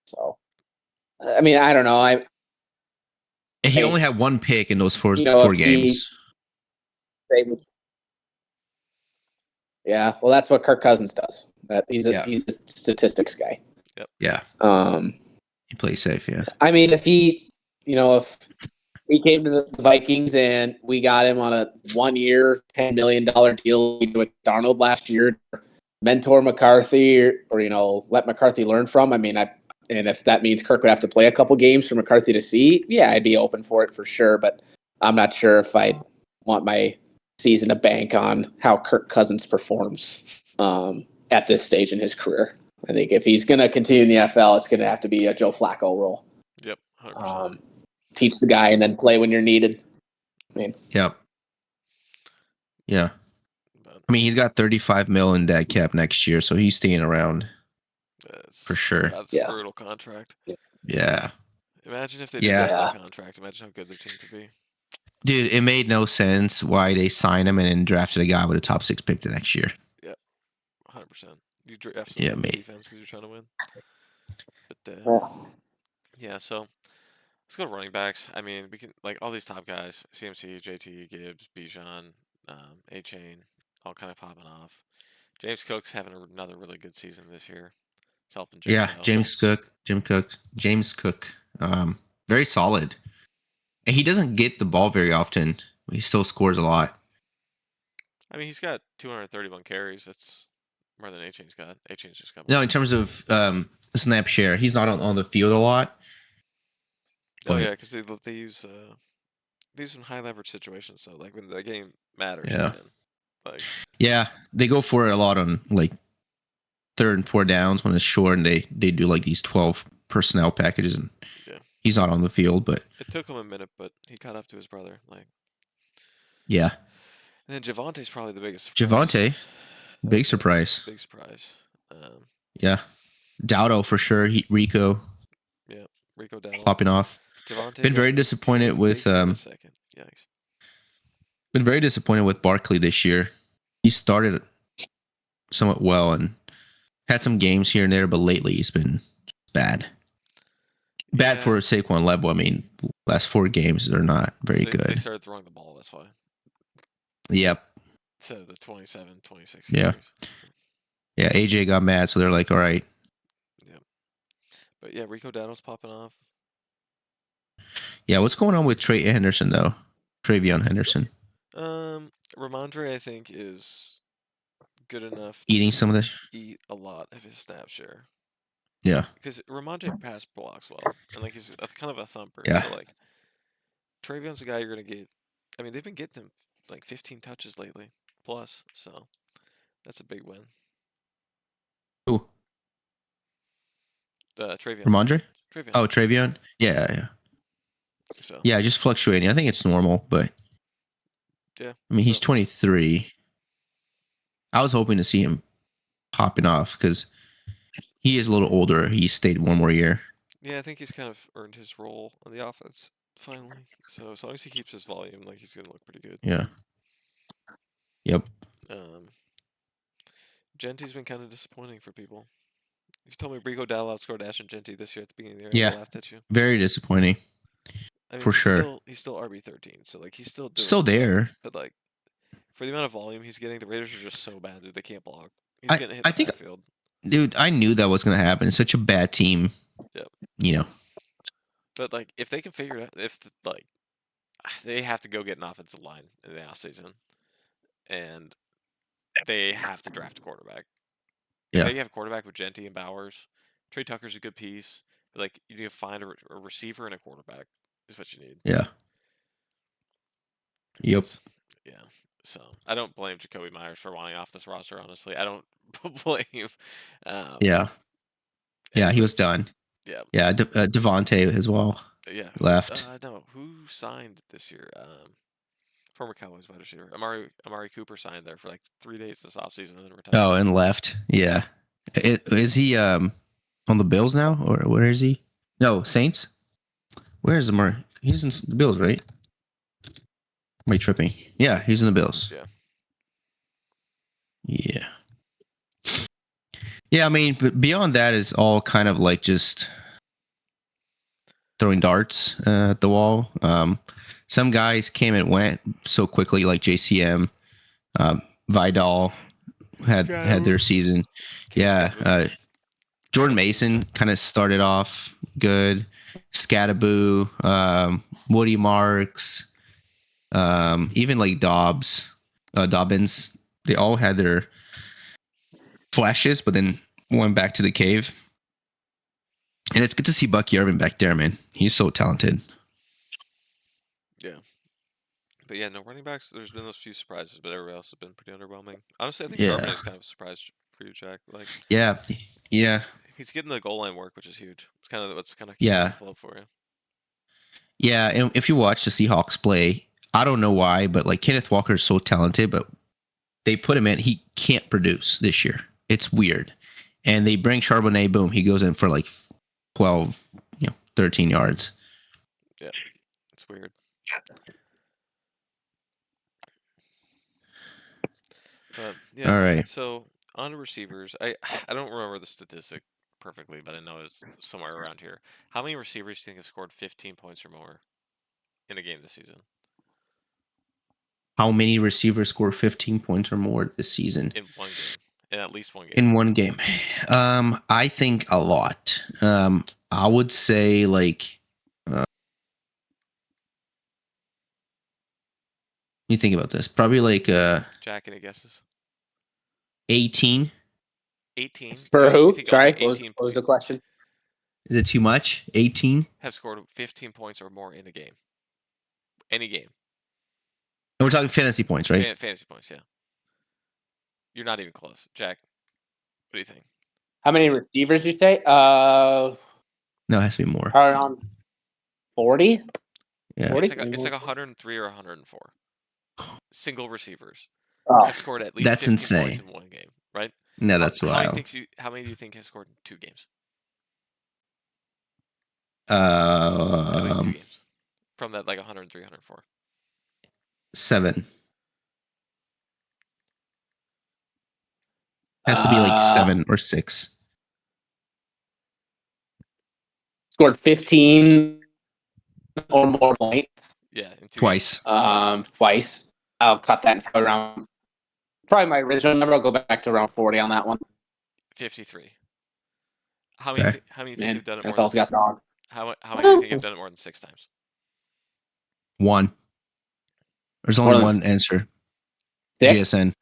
So, I mean, I don't know. And he only had 1 pick in those four If games. Yeah, well, that's what Kirk Cousins does. He's Yeah. a statistics guy. Yep. Yeah. He plays safe. Yeah. I mean, if he came to the Vikings and we got him on a 1-year, $10 million deal with Darnold last year, mentor McCarthy or let McCarthy learn from. I mean, and if that means Kirk would have to play a couple games for McCarthy to see, yeah, I'd be open for it for sure. But I'm not sure if I want my season to bank on how Kirk Cousins performs at this stage in his career. I think if he's going to continue in the NFL, it's going to have to be a Joe Flacco role. Yep. 100%. Teach the guy and then play when you're needed. I mean, Yep. Yeah. But I mean, he's got 35 mil in dead cap next year, so he's staying around for sure. That's a brutal contract. Yeah. Imagine if they didn't have Yeah. that contract. Imagine how good their team could be. Dude, it made no sense why they signed him and then drafted a guy with a top 6 pick the next year. Yep. 100%. You draft Yeah, someone on mate. defense because you're trying to win. But yeah, so let's go to running backs. I mean, we can all these top guys: CMC, JT, Gibbs, Bijan, A-Chain, all kind of popping off. James Cook's having another really good season this year. It's helping Jake Yeah, out. James Cook, very solid. And he doesn't get the ball very often. He still scores a lot. I mean, he's got 231 carries. That's more than A-Chain's got. A-Chain's just got more No, in terms touches. of snap share, he's not on the field a lot. Oh yeah, But because they use these in high leverage situations. So like when the game matters, he's yeah, in. Like yeah, they go for it a lot on like third and four downs when it's short, and they do like these 12 personnel packages, and yeah, he's not on the field. But it took him a minute, but he caught up to his brother. Like yeah, and then Javante's probably the biggest surprise. Javante, I would big say surprise. big surprise. Um, Yeah, Dowdo for sure. Rico yeah, Rico Dowdle. popping off. Javante Been very got disappointed paid with big in a second. Yikes. Barkley this year. He started somewhat well and had some games here and there, but lately he's been bad. Bad Yeah, for Saquon level. I mean, last 4 games are not very they good. started throwing the ball. That's why. Yep. Instead of the 27, 26 Yeah. carries. Yeah. AJ got mad, so they're like, all right. Yeah. But yeah, Rico Dowdle's popping off. Yeah. What's going on with Trey Henderson though? Travion Henderson Ramondre, I think, is good enough eating to some of this. eat a lot of his snap share. Yeah. Because Ramondre pass blocks well, and like he's kind of a thumper. Yeah. So like Travion's the guy you're gonna get. I mean, they've been getting him like 15 touches lately, plus. So that's a big win. Who? Travion. Ramondre? Travion. Oh, Travion. Yeah. Yeah. So Yeah. Just fluctuating. I think it's normal, but yeah. I mean, So he's 23. I was hoping to see him popping off because he is a little older. He stayed one more year. yeah, I think he's kind of earned his role on the offense finally. So as long as he keeps his volume, like he's gonna look pretty good. Yeah. Yep. Um, Genti's been kind of disappointing for people. If you told me Rico Dowdle outscored Ashton Genty this year at the beginning of the year, I would Yeah. have laughed at you. Very disappointing I mean, for sure. he's still RB13, so like he's still doing Still good. there. But like for the amount of volume he's getting, the Raiders are just so bad, dude. They can't block. He's I getting hit I in the think, backfield. dude, I knew that was gonna happen. It's such a bad team. Yep. You know. But like if they can figure it out, like they have to go get an offensive line in the offseason, and they have to draft a quarterback. If Yeah. they have a quarterback with Genty and Bowers, Trey Tucker's a good piece. But like you need to find a receiver and a quarterback is what you need. Yeah. Yep. Yeah. So I don't blame Jacoby Myers for wanting off this roster. Honestly, I don't blame. Yeah. Yeah. He Anybody. was done. Yeah. Yeah. Devontae as well. Yeah. Left. No. Who signed this year? Former Cowboys wide receiver Amari Cooper signed there for like 3 days this offseason and then retired. Oh, and left. Yeah. Is he on the Bills now, or where is he? No, Saints. Where is Amari? He's in the Bills, right? Am I tripping? Yeah, he's in the Bills. Yeah. Yeah. Yeah, I mean, but beyond that is all kind of like just throwing darts at the wall. Some guys came and went so quickly, like JCM, Vidal had their season. Yeah, Jordan Mason kind of started off good. Scattaboo, Woody Marks, even like Dobbins. They all had their flashes, but then went back to the cave. And it's good to see Bucky Irvin back there, man. He's so talented. Yeah. But yeah, no running backs. There's been those few surprises, but everybody else has been pretty underwhelming. Honestly, I think Yeah. Irvin is kind of a surprise for you, Jack. Like, yeah, he's getting the goal line work, which is huge. It's kind of what's kind of Yeah. keeping the flow for you. Yeah. And if you watch the Seahawks play, I don't know why, but like Kenneth Walker is so talented, but they put him in. He can't produce this year. It's weird. And they bring Charbonnet. Boom, he goes in for like 12, 13 yards. Yeah, it's weird. But yeah. All right. So on to receivers, I don't remember the statistic perfectly, but I know it's somewhere around here. How many receivers do you think have scored 15 points or more in a game this season? How many receivers score 15 points or more this season? In one game. in at least one game. In one game. I think a lot. I would say like you think about this. Probably like Jack, any guesses? 18. 18. For You who? think Sorry, only 18 what was the points question? Is it too much? 18? have scored 15 points or more in a game? Any game. And we're talking fantasy points, right? Fantasy points, yeah. You're not even close. Jack, what do you think? How many receivers you say? No, it has to be more. Around 40. Yeah. 40? It's like 103 or 104. Single receivers Oh, have scored at least That's 15 points insane. in one game, right? No, that's How many wild. how many do you think have scored in 2 games? At least 2 games. From that like 103, 104. 7. Has to be like 7 or 6. Scored 15 or more points. Yeah, in 2 Twice. games. Twice. I'll cut that around. Probably my original number. I'll go back to around 40 on that one. 53. How Okay. many how many think Man, have done it more NFL's than got dog. how many do you think have done it more than 6 times? 1. There's More only than one answer. 6? GSN.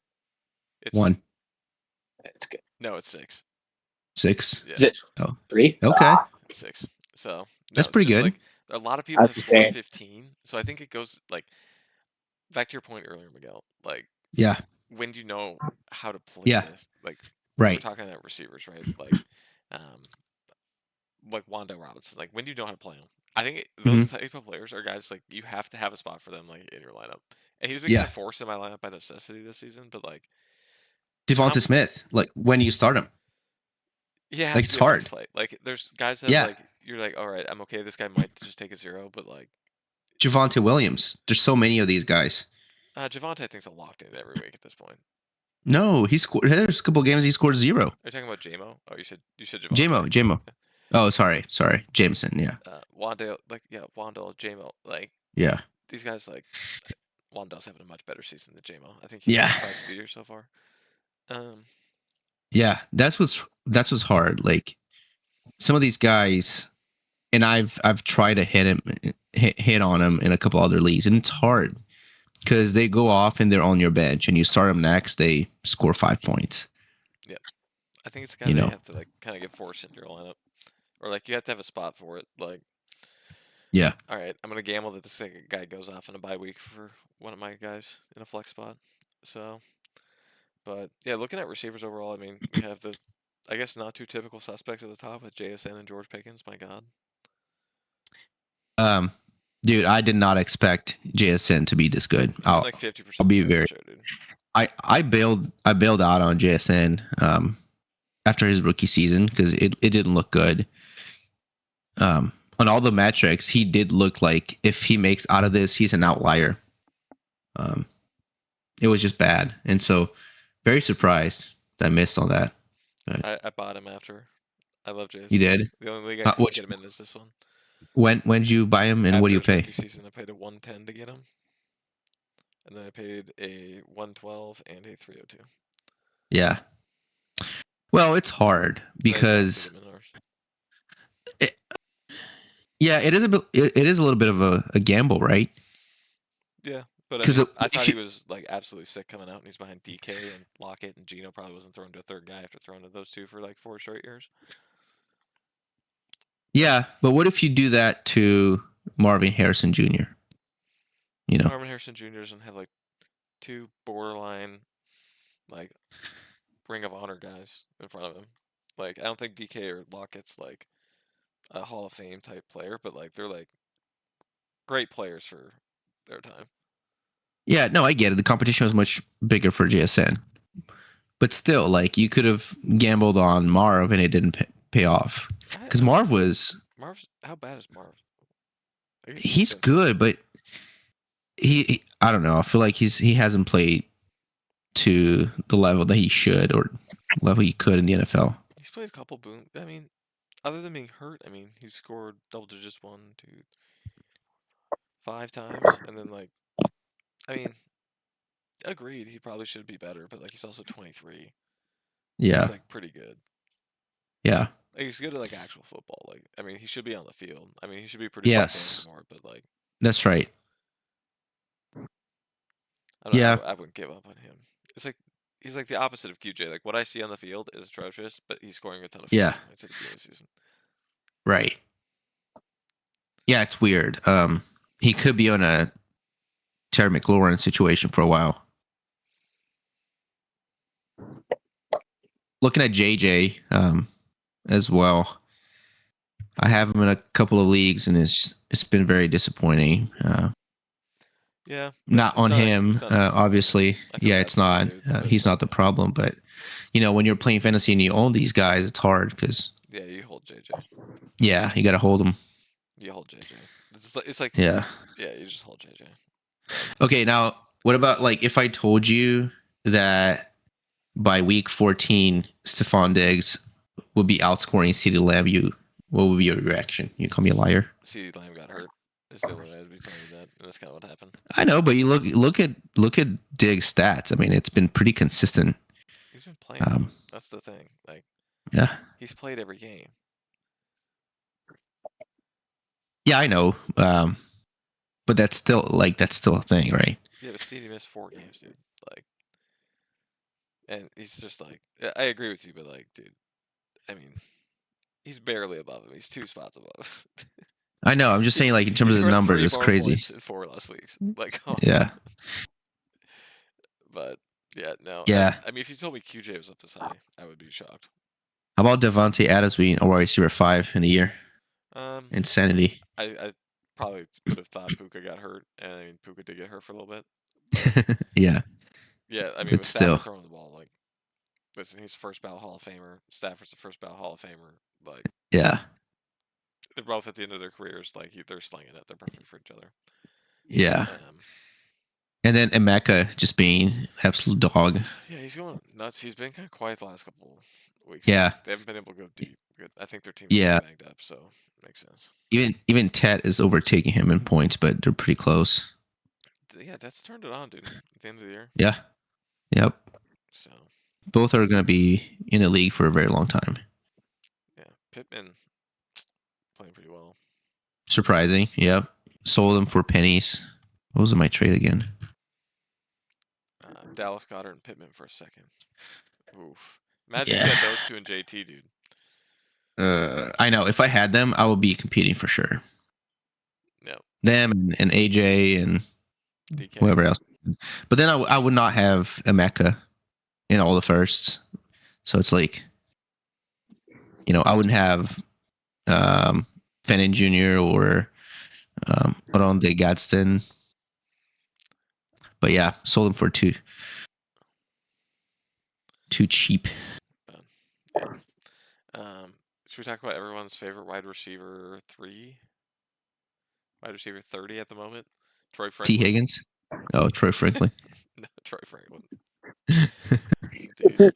It's 1. It's good. No, it's 6. 6. Yeah. Is it Oh. 3? Okay. 6. So That's pretty just good. like a lot of people have That's a scored shame. 15. So I think it goes like back to your point earlier, Miguel. Like, Yeah. when do you know how to play Yeah. this? Like, we're Right. talking about receivers, right? Like Wando Robinson. Like, when do you know how to play him? I think those type of players are guys like you have to have a spot for them like in your lineup. And he's been kind Yeah. of forced in my lineup by necessity this season, but like Devonta Smith. Like when you start him. he has Like to it's be a flex hard. play. Like there's guys that Yeah. like you're like, all right, I'm okay. This guy might just take a 0, but like Javonte Williams. There's so many of these guys. Javonte I think's a locked in every week at this point. No, he scored. There's a couple games he scored 0. Are you talking about JMO? Oh, you said Javonte. JMO. Oh, sorry. Jameson. Yeah. Wandale, Wandale, JMO, like Yeah. these guys like Wandale's having a much better season than JMO. I think he's Yeah. surprised the year so far. Yeah. That's what's hard. Like some of these guys, and I've tried to hit on him in a couple other leagues, and it's hard because they go off and they're on your bench, and you start them next, they score 5 points. Yeah, I think it's kind You of know. you have to like kind of get forced into your lineup, or like you have to have a spot for it. Like, Yeah. all right, I'm gonna gamble that this guy goes off in a bye week for one of my guys in a flex spot. So, but yeah, looking at receivers overall, I mean, we have the, I guess not too typical suspects at the top with JSN and George Pickens. My God. Dude, I did not expect JSN to be this good. He's like 50%. I'll be very. Show, dude. I bailed out on JSN after his rookie season because it didn't look good. On all the metrics, he did look like if he makes out of this, he's an outlier. It was just bad, and so very surprised that I missed on that. I bought him after. I love JSN. You did? The only league I couldn't get him in is this one. When did you buy him, and after what do you his pay? Rookie season, I paid a 110 to get him, and then I paid a 112 and a 302. Yeah. Well, it's hard because it is a bit. It is a little bit of a gamble, right? Yeah, but I mean, I thought he was like absolutely sick coming out, and he's behind DK and Lockett, and Geno probably wasn't thrown to a third guy after throwing to those two for like 4 straight years. Yeah, but what if you do that to Marvin Harrison Jr.? You know, Marvin Harrison Jr. doesn't have like 2 borderline like Ring of Honor guys in front of him. Like, I don't think DK or Lockett's like a Hall of Fame type player, but like they're like great players for their time. Yeah, no, I get it. The competition was much bigger for JSN, but still, like you could have gambled on Marv and it didn't pay off because Marv's. How bad is Marv? He's good, but he I don't know. I feel like he hasn't played to the level that he should or level he could in the NFL. He's played a couple boom. I mean, other than being hurt, I mean, he's scored double digits 1, 2, 5 times, and then like, I mean, agreed, he probably should be better, but like he's also 23. Yeah. He's like pretty good. Yeah. Like, he's good at like actual football. Like, I mean, he should be on the field. I mean, he should be producing Yes. fantasy more. But like, That's right. I don't know. Yeah. I wouldn't give up on him. It's like he's like the opposite of QJ. Like, what I see on the field is atrocious, but he's scoring a ton of Yeah. fantasy points at the beginning of the season. Right. Yeah, it's weird. He could be on a Terry McLaurin situation for a while. Looking at JJ as well. I have him in a couple of leagues, and it's been very disappointing. Yeah, but Not on him, it's not a problem. obviously. I feel Yeah, bad it's for him not. too, but it's He's not the problem, but when you're playing fantasy and you own these guys, it's hard because yeah, you hold JJ. yeah, you got to hold them. You hold JJ. It's like Yeah. yeah, you just hold JJ. Okay, now what about like if I told you that by week 14, Stephon Diggs would be outscoring CeeDee Lamb? What would be your reaction? You call me a liar? CeeDee Lamb got hurt. It's the only way I'd be telling you that, and that's kind of what happened. I know, but you look at Diggs' stats. I mean, it's been pretty consistent. He's been playing. That's the thing. Like, yeah, he's played every game. yeah, I know. But that's still a thing, right? Yeah, but CeeDee missed 4 games, dude. Like, and he's just like, I agree with you, but like, dude, I mean, he's barely above him. He's 2 spots above. I know. I'm just saying, like in terms He of the scored numbers, 3 it's more crazy. points in 4 last weeks. Like, oh. Yeah. But yeah, no. Yeah. I mean, if you told me QJ was up this high, I would be shocked. How about Devontae Adams being a wide receiver 5 in a year? Insanity. I probably would have thought Puka got hurt, and I mean, Puka did get hurt for a little bit. Yeah. Yeah, I mean, But with still. Stafford throwing the ball, like, listen, he's the first ballot Hall of Famer. Stafford's the first ballot Hall of Famer. Like, yeah. They're both at the end of their careers. Like, they're slinging it. They're perfect for each other. Yeah. And then Emeka just being absolute dog. Yeah, he's going nuts. He's been kind of quiet the last couple weeks. Yeah. They haven't been able to go deep. I think their team's banged up, so it makes sense. Even Tet is overtaking him in points, but they're pretty close. Yeah, that's turned it on, dude. At the end of the year. Yeah. Yep. So both are going to be in the league for a very long time. Yeah, Pittman playing pretty well. Surprising. Yep. Sold them for pennies. What was my trade again? Dallas Goedert and Pittman for a second. Oof. Imagine you had those 2 in JT, dude. I know. If I had them, I would be competing for sure. Yeah. Them and AJ and DK. Whoever else. But then I would not have Emeka in all the firsts. So it's like, I wouldn't have Fenton Jr. or Ronde Gadsden. But yeah, sold them for too cheap. Yeah. Should we talk about everyone's favorite wide receiver 3? Wide receiver 30 at the moment? Troy Franklin. T. Higgins? Oh, Troy Franklin. No, Troy Franklin. Dude.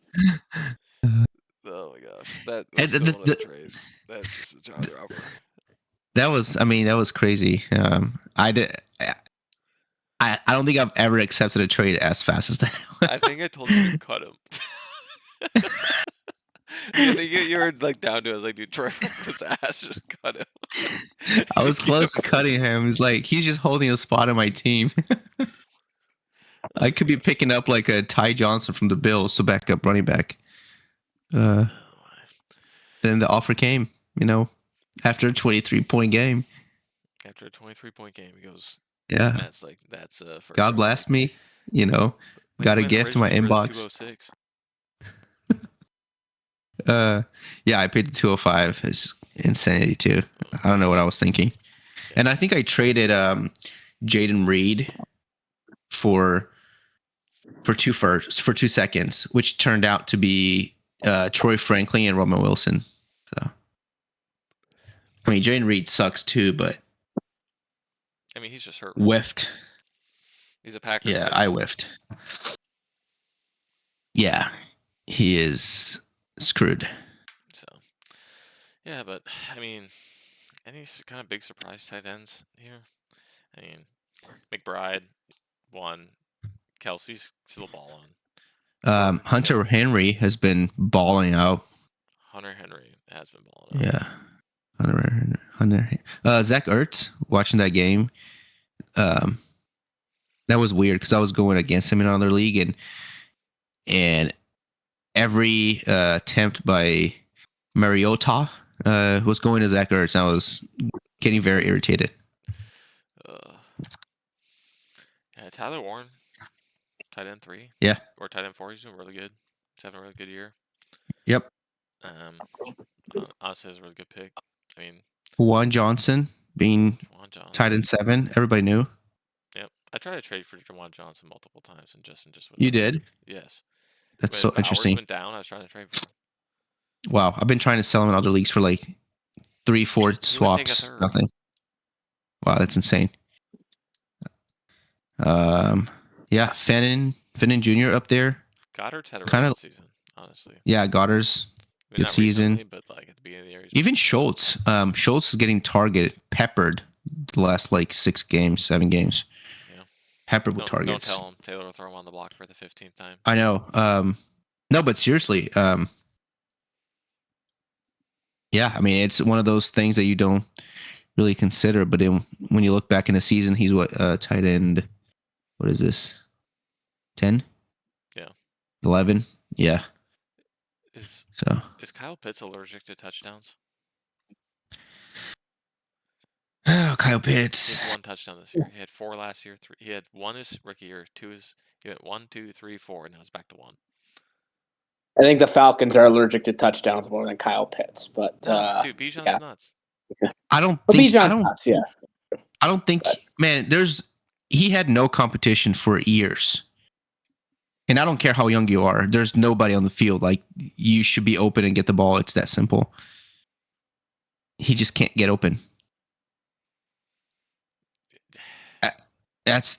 Oh my gosh. That was still one of the trades. That's just a jaw dropper. That was crazy. I don't think I've ever accepted a trade as fast as that. I think I told you to cut him. I think you were like down to it. I was like, dude, Troy Franklin's ass, just cut him. I was close to cutting him. It's like he's just holding a spot on my team. I could be picking up like a Ty Johnson from the Bills, so backup running back. Then the offer came, after a 23-point game. After a 23-point game, he goes, yeah. That's first. God bless me, got a gift in my inbox. 206. Yeah, I paid the 205. It's insanity too. I don't know what I was thinking. And I think I traded Jaden Reed for 2 seconds, which turned out to be Troy Franklin and Roman Wilson. So I mean, Jaden Reed sucks too, but I mean, he's just hurt. Whiffed. He's a Packer. Yeah, I whiffed. Yeah, he is screwed. So, yeah, but I mean, any kind of big surprise tight ends here? I mean, McBride, 1. Kelsey's still balling. Hunter Henry has been balling out. Hunter Henry has been balling out. Yeah. Hunter. Zach Ertz, watching that game. That was weird because I was going against him in another league, and every attempt by Mariota was going to Zach Ertz. And I was getting very irritated. Yeah, Tyler Warren, tight end 3. Yeah. Or tight end 4. He's doing really good. He's having a really good year. Yep. Honestly, is a really good pick. I mean, Juwan Johnson being tight end 7. Everybody knew. Yep. I tried to trade for Juwan Johnson multiple times, and Justin just wouldn't. You did? Yes. That's when so Bowers interesting. went down, I was trying to trade for him. Wow. I've been trying to sell him in other leagues for like 3-4 swaps. Nothing. Wow, that's insane. Yeah, Fenton Jr. up there. Goddard's had a really good season, honestly. Yeah, Goddard's good season. Recently, but like at the beginning of the year. Even Schultz. Schultz is getting peppered the last like 7 games. Yeah. Peppered with targets. Don't tell him. Taylor will throw him on the block for the 15th time. I know. No, but seriously, yeah, I mean, it's one of those things that you don't really consider, but when you look back in the season, he's tight end. What is this? 10? Yeah. 11? Yeah. Is Kyle Pitts allergic to touchdowns? Oh, Kyle Pitts. He had 1 touchdown this year. He had 4 last year. 3. He had 1 his rookie year. He went 1, 2, 3, 4, and now it's back to 1. I think the Falcons are allergic to touchdowns more than Kyle Pitts, but dude, Bijan's nuts. I don't think. Nuts, yeah. I don't think. Man, he had no competition for years, and I don't care how young you are. There's nobody on the field. Like, you should be open and get the ball. It's that simple. He just can't get open. That's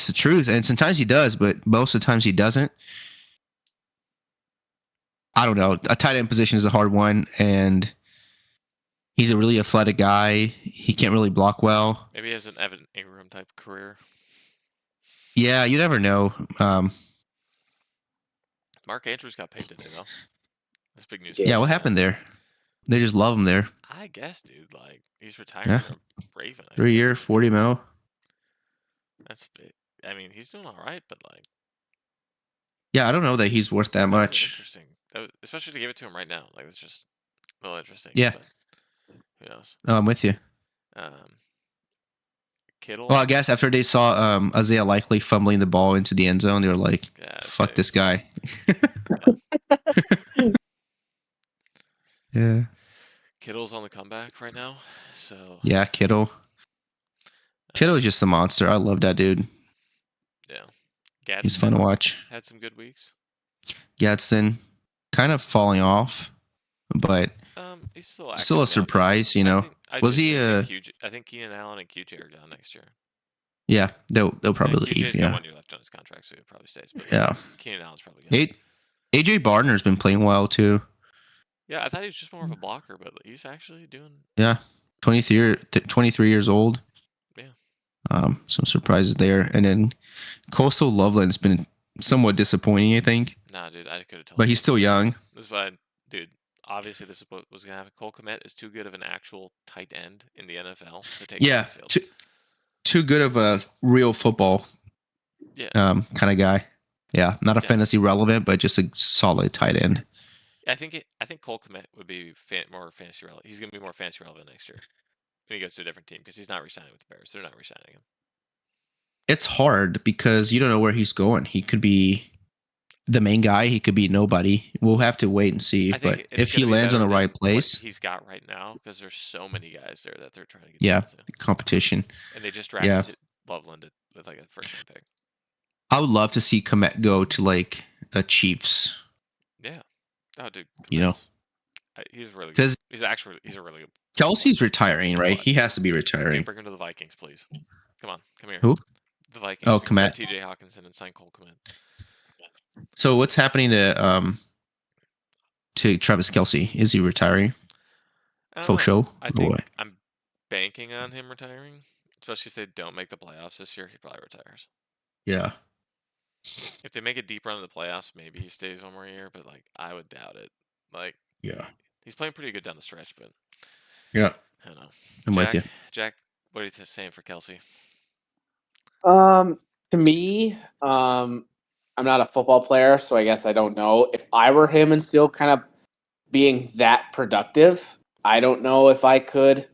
the truth, and sometimes he does, but most of the times he doesn't. I don't know. A tight end position is a hard one, and he's a really athletic guy. He can't really block well. Maybe he has an Evan Ingram type career. Yeah, you never know. Mark Andrews got paid today, though. That's big news. Yeah, what happened there? They just love him there. I guess, dude. Like, he's retiring a Raven. 3 year, $40 million. That's big. I mean, he's doing all right, but like. Yeah, I don't know that he's worth that much. Interesting. Especially to give it to him right now. Like, it's just a little interesting. Yeah. But who knows? Oh, I'm with you. Kittle. Well, I guess after they saw Isaiah Likely fumbling the ball into the end zone, they were like, fuck this guy. Yeah. Kittle's on the comeback right now. So. Yeah, Kittle. Kittle is just a monster. I love that dude. Yeah. Gadsden he's fun to watch. Had some good weeks. Gadsden kind of falling off, but he's still a surprise, you know. Was he I think Keenan Allen and QJ are gone next year. Yeah, they'll probably leave. Yeah. 1 year left on his contract, so he probably stays. But yeah. Keenan Allen's probably gone. AJ Barner's been playing well too. Yeah, I thought he was just more of a blocker, but he's actually doing. Yeah, 23 years old. Yeah. Some surprises there, and then Coastal Loveland has been somewhat disappointing, I think. Nah, dude, I could have told. But he's still young. This is why, dude. Obviously, this is what was gonna happen. Cole Kmet is too good of an actual tight end in the NFL to take. Yeah, too good of a real football. Yeah. Kind of guy. Yeah, not a fantasy relevant, but just a solid tight end. I think Cole Kmet would be more fantasy relevant. He's gonna be more fantasy relevant next year when he goes to a different team because he's not re-signing with the Bears. They're not re-signing him. It's hard because you don't know where he's going. He could be the main guy. He could be nobody. We'll have to wait and see. But if he lands on the right place, he's got right now because there's so many guys there that they're trying to get. Yeah, competition. And they just drafted Loveland with like a first-round pick. I would love to see Kmet go to like a Chiefs. Yeah. Oh, dude. You know, he's really good. He's a really good. Kelsey's retiring, right? He has to be retiring. Dude, bring him to the Vikings, please. Come here. Who? The Vikings. Oh, Kmet. TJ Hawkinson and sign Cole Kmet. So what's happening to Travis Kelce? Is he retiring? For show? I think I'm banking on him retiring, especially if they don't make the playoffs this year. He probably retires. Yeah. If they make a deep run in the playoffs, maybe he stays one more year, but like I would doubt it. Like Yeah. he's playing pretty good down the stretch, but Yeah. I don't know. I'm with Jack, you. Jack, what are you saying for Kelsey? To me, I'm not a football player, so I guess I don't know. If I were him and still kind of being that productive, I don't know if I could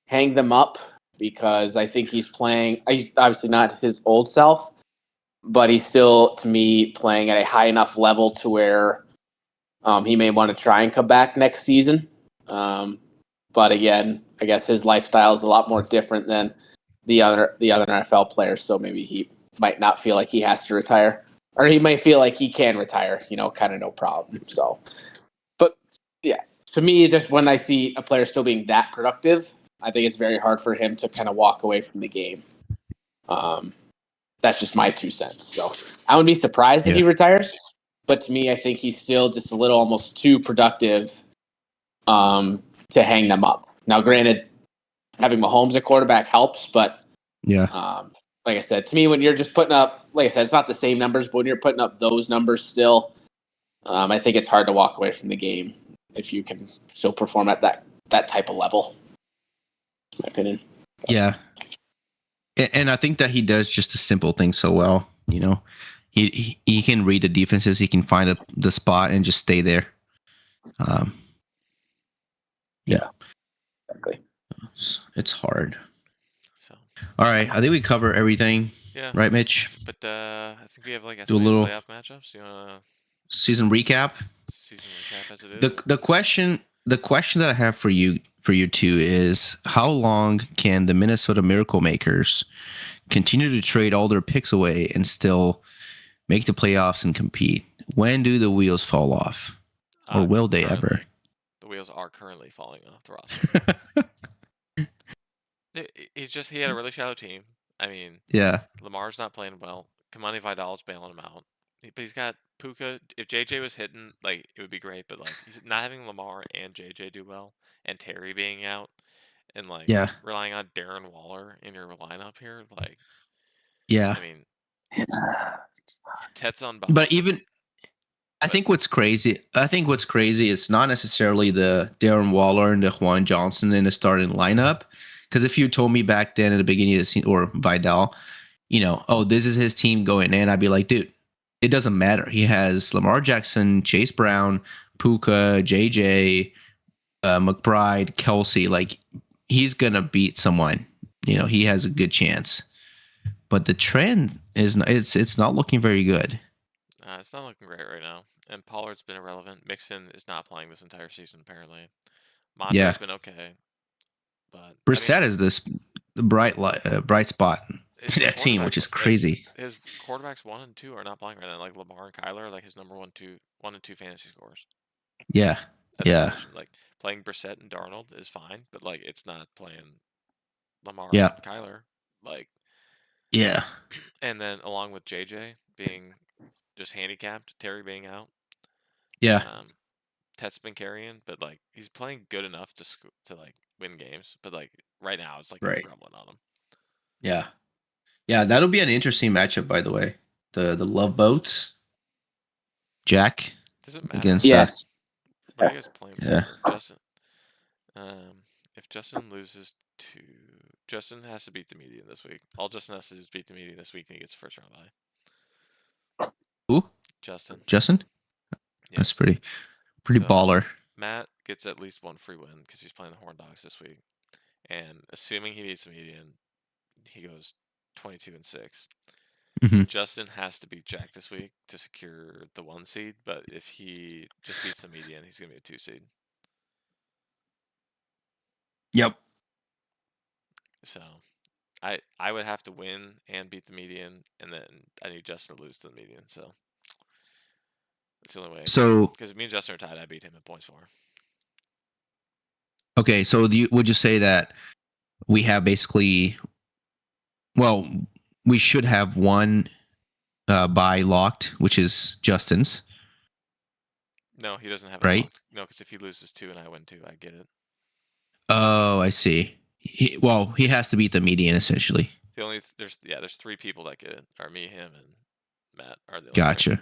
hang them up because I think he's playing. He's obviously not his old self, but he's still, to me, playing at a high enough level to where he may want to try and come back next season. But again, I guess his lifestyle is a lot more different than the other NFL players. So maybe he might not feel like he has to retire, or he might feel like he can retire. Kind of no problem. So, but yeah, to me, just when I see a player still being that productive, I think it's very hard for him to kind of walk away from the game. Um, that's just my 2 cents. So I wouldn't be surprised if Yeah. he retires, but to me, I think he's still just a little almost too productive to hang them up. Now, granted, having Mahomes at quarterback helps, but Yeah. like I said, to me, when you're just putting up, like I said, it's not the same numbers, but when you're putting up those numbers still, I think it's hard to walk away from the game if you can still perform at that type of level. In my opinion. Yeah. And I think that he does just the simple things so well. He can read the defenses. He can find the spot and just stay there. Um, yeah, Exactly. it's hard. So All right, I think we cover everything, yeah, right, Mitch? but I think we have like Do a estimated little playoff matchups. You want season recap. to season recap as it is? The question that I have for you two is how long can the Minnesota Miracle Makers continue to trade all their picks away and still make the playoffs and compete? When do the wheels fall off, or will they ever? Currently, the wheels are currently falling off the roster. He had a really shallow team. I mean, Yeah, Lamar's not playing well. Kamani Vidal's bailing him out. But he's got Puka. If JJ was hitting, like it would be great. But like he's not having Lamar and JJ do well, and Terry being out, and like yeah, relying on Darren Waller in your lineup here. Like yeah. I mean, Tet's But unbiased. even I But think what's crazy. I think what's crazy is not necessarily the Darren Waller and the Juan Johnson in the starting lineup. Because if you told me back then at the beginning of the season, or Vidal, oh, this is his team going in, I'd be like, dude, it doesn't matter. He has Lamar Jackson, Chase Brown, Puka, JJ, McBride, Kelsey. Like, he's gonna beat someone. He has a good chance. But the trend is it's not looking very good. it's not looking great right now. And Pollard's been irrelevant. Mixon is not playing this entire season apparently. Yeah, Mondo's been okay, but I mean, Brissett is this bright spot his in that team, which quarterbacks is like crazy. his quarterbacks 1 and 2 are not playing right now. Like Lamar and Kyler are like his number 1 and 2 fantasy scores Yeah, at the yeah, position. Like playing Brissett and Darnold is fine, but like it's not playing Lamar yeah, and Kyler. Like, yeah, and then along with JJ being just handicapped, Terry being out, yeah. um, Tet's been carrying, but like he's playing good enough to like win games. But like right now, it's like kind of Right. grumbling on him. Yeah, yeah. That'll be an interesting matchup, by the way. The Love Boats, Jack Does it matter? against Yes. What are you guys playing yeah. for, Justin? If Justin loses to Justin has to beat the median this week. All Justin has to do is beat the median this week, and he gets the first round bye. Who? Justin, Justin. yeah. That's pretty So baller. Matt gets at least one free win because he's playing the Horn Dogs this week, and assuming he beats the median, he goes 22-6. Hmm. Justin has to beat Jack this week to secure the 1 seed, but if he just beats the median, he's gonna be a 2 seed. Yep. So I would have to win and beat the median, and then I need Justin to lose to the median. So that's the only way. So Because me and Justin are tied. I beat him in points for. okay. So would you say that we have basically? Well, we should have one buy locked, which is Justin's, No, he doesn't have it right? locked. No, because if he loses 2 and I win 2, I get it. Oh, I see. He has to beat the median essentially. There's 3 people that get it. Are me, him, and Matt are the leader. Gotcha.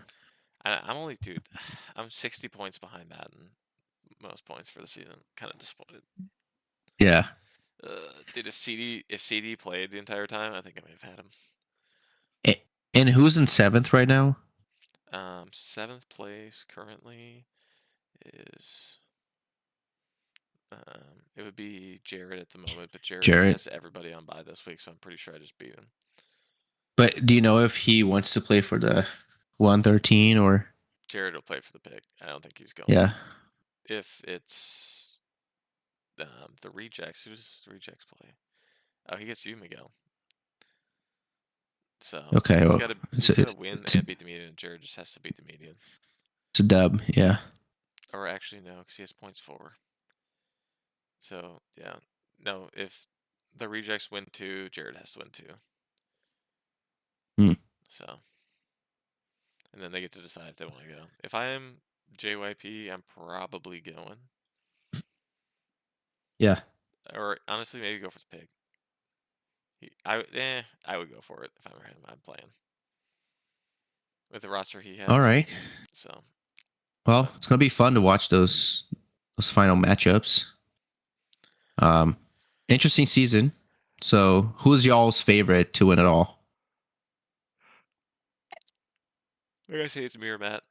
I'm only, dude, I'm 60 points behind Matt in most points for the season. Kind of disappointed. Yeah. Dude, if CD played the entire time, I think I may have had him. And who's in 7th right now? 7th place currently is it would be Jared at the moment, but Jared Jarrett. has everybody on bye this week, so I'm pretty sure I just beat him. But do you know if he wants to play for the 113 or? Jared will play for the pick. I don't think he's going. Yeah. If it's the rejects, who does the rejects play? Oh, he gets you, Miguel. So Okay. he's Well, got it's to win and beat the median. And Jared just has to beat the median. a dub. Yeah. Or actually, no, because he has points 4. So yeah, no. If the rejects win 2, Jared has to win 2. Hmm. So, and then they get to decide if they want to go. If I am JYP, I'm probably going. Yeah. Or honestly, maybe go for the pig. I would go for it if I were him. I'm playing with the roster he has. All right. So, Well, it's gonna be fun to watch those final matchups. Interesting season. So, who's y'all's favorite to win it all? I gotta say it's me or Matt.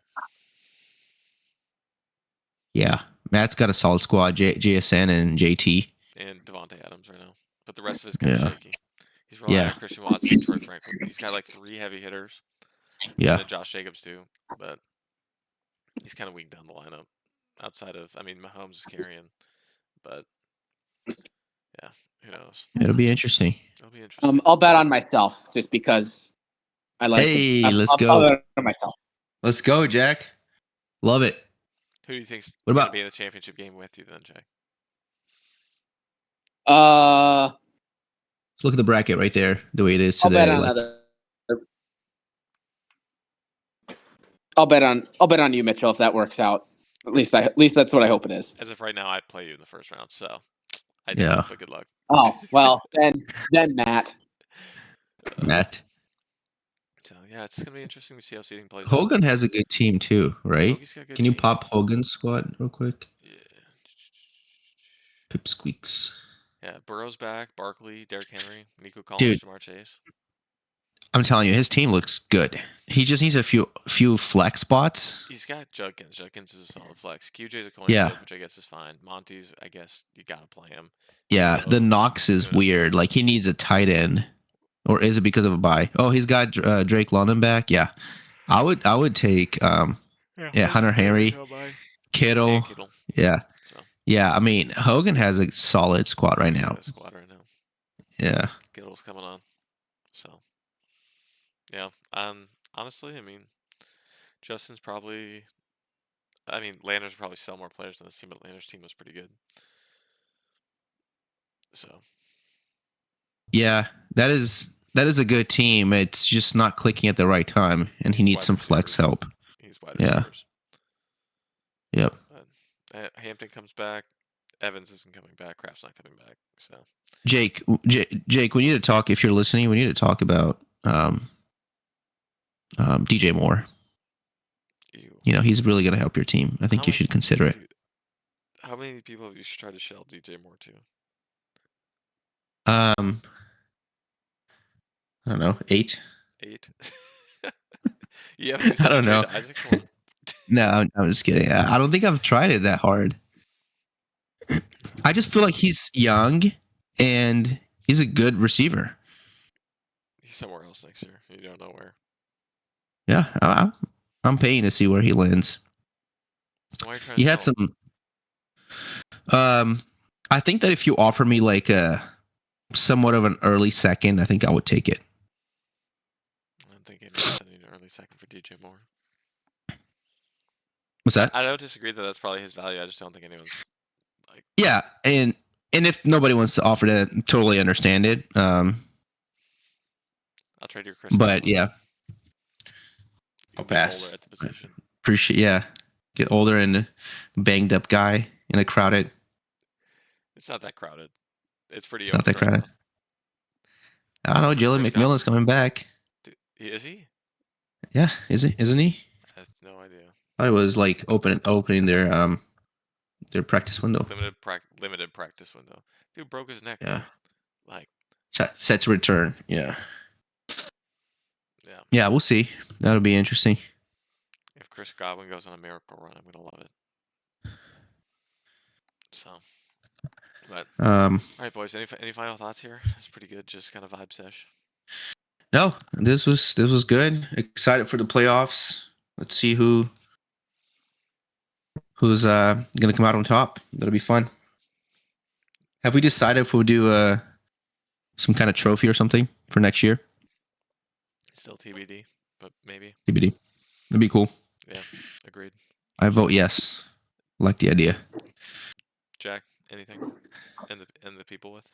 Yeah, Matt's got a solid squad. JSN and JT And Devontae Adams right now. But the rest of it's kind of Yeah. shaky. He's relying Yeah. on Christian Watson and Troy Franklin. He's got like 3 heavy hitters. And Yeah. then Josh Jacobs too. But he's kind of weak down the lineup. Outside of, I mean, Mahomes is carrying. But yeah, who knows? It'll be interesting. It'll be interesting. I'll bet on myself just because I like. Hey, let's I'll go. bet on myself. Let's go, Jack. Love it. Who do you think's What going about- to be in the championship game with you then, Jack? Let's look at the bracket right there, the way it is I'll bet today. on Like, other. I'll bet on you, Mitchell, if that works out. At least that's what I hope it is. As of right now, I'd play you in the first round, so I Yeah. don't, but good luck. Oh well, then Matt. Matt. So yeah, it's gonna be interesting to see how seeding plays out. Hogan has a good team too, right? Hogan's got a good Can you team. pop Hogan's squad real quick? Yeah. Pipsqueaks. Yeah, Burrow's back, Barkley, Derrick Henry, Nico Collins, Dude. Jamar Chase. I'm telling you, his team looks good. He just needs a few flex spots. He's got Judkins. Judkins is a solid flex. QJ's a coin Yeah. flip, which I guess is fine. Monty's, I guess you gotta play him. Yeah, the So, Knox is yeah. weird. Like he needs a tight end, or is it because of a bye? Oh, he's got Drake London back. Yeah, I would take Hunter Henry, Kittle. And Kittle. Yeah, So yeah. I mean, Hogan has a solid squad right he's now. got a squad right now. Yeah, Kittle's coming on. So yeah. Honestly, I mean, Justin's probably. I mean, Landers probably sell more players than this team, but Landers' team was pretty good. So yeah. That is a good team. It's just not clicking at the right time, and he needs wide some flex receivers. help. He's wide Yeah. receivers. Yep. But Hampton comes back. Evans isn't coming back. Kraft's not coming back. So Jake, we need to talk. If you're listening, we need to talk about DJ Moore. You know, he's really going to help your team. I think you should consider it. How many people have you tried to shell DJ Moore to? I don't know, 8. 8. You haven't I don't know. Isaac for? No, I'm just kidding. I don't think I've tried it that hard. I just feel like he's young and he's a good receiver. He's somewhere else next year. You don't know where. Yeah, I'm paying to see where he lands. Why are you trying He to had sell? some. I think that if you offer me like a somewhat of an early second, I think I would take it. I don't think anyone's sending an early second for DJ Moore. What's that? I don't disagree that that's probably his value. I just don't think anyone's like. Yeah, and if nobody wants to offer to totally understand it, I'll trade your Chris. but Godwin. yeah, You'll I'll be pass. older at the position. Appreciate. Yeah, get older and banged up guy in a crowded. It's not that crowded. It's pretty. It's not that overcrowded. crowded. I don't know. Jalen Chris McMillan's coming back. Dude, is he? Yeah, isn't he? I have no idea. I thought it was like opening their practice window. Limited practice window. Dude broke his neck, Yeah. man. Like, Set to return. Yeah. yeah. Yeah, we'll see. That'll be interesting. If Chris Godwin goes on a miracle run, I'm gonna love it. So, but all right, boys. Any final thoughts here? That's pretty good. Just kind of vibe sesh. No, this was good. Excited for the playoffs. Let's see who's gonna come out on top. That'll be fun. Have we decided if we'll do some kind of trophy or something for next year? Still TBD, but maybe. TBD. That'd be cool. Yeah, agreed. I vote yes. Like the idea. Jack, anything? And the people with?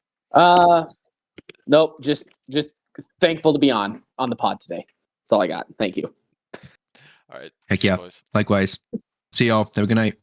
Nope. Just thankful to be on the pod today. That's all I got. Thank you. All right. Heck See you, yeah. boys. Likewise. See y'all. Have a good night.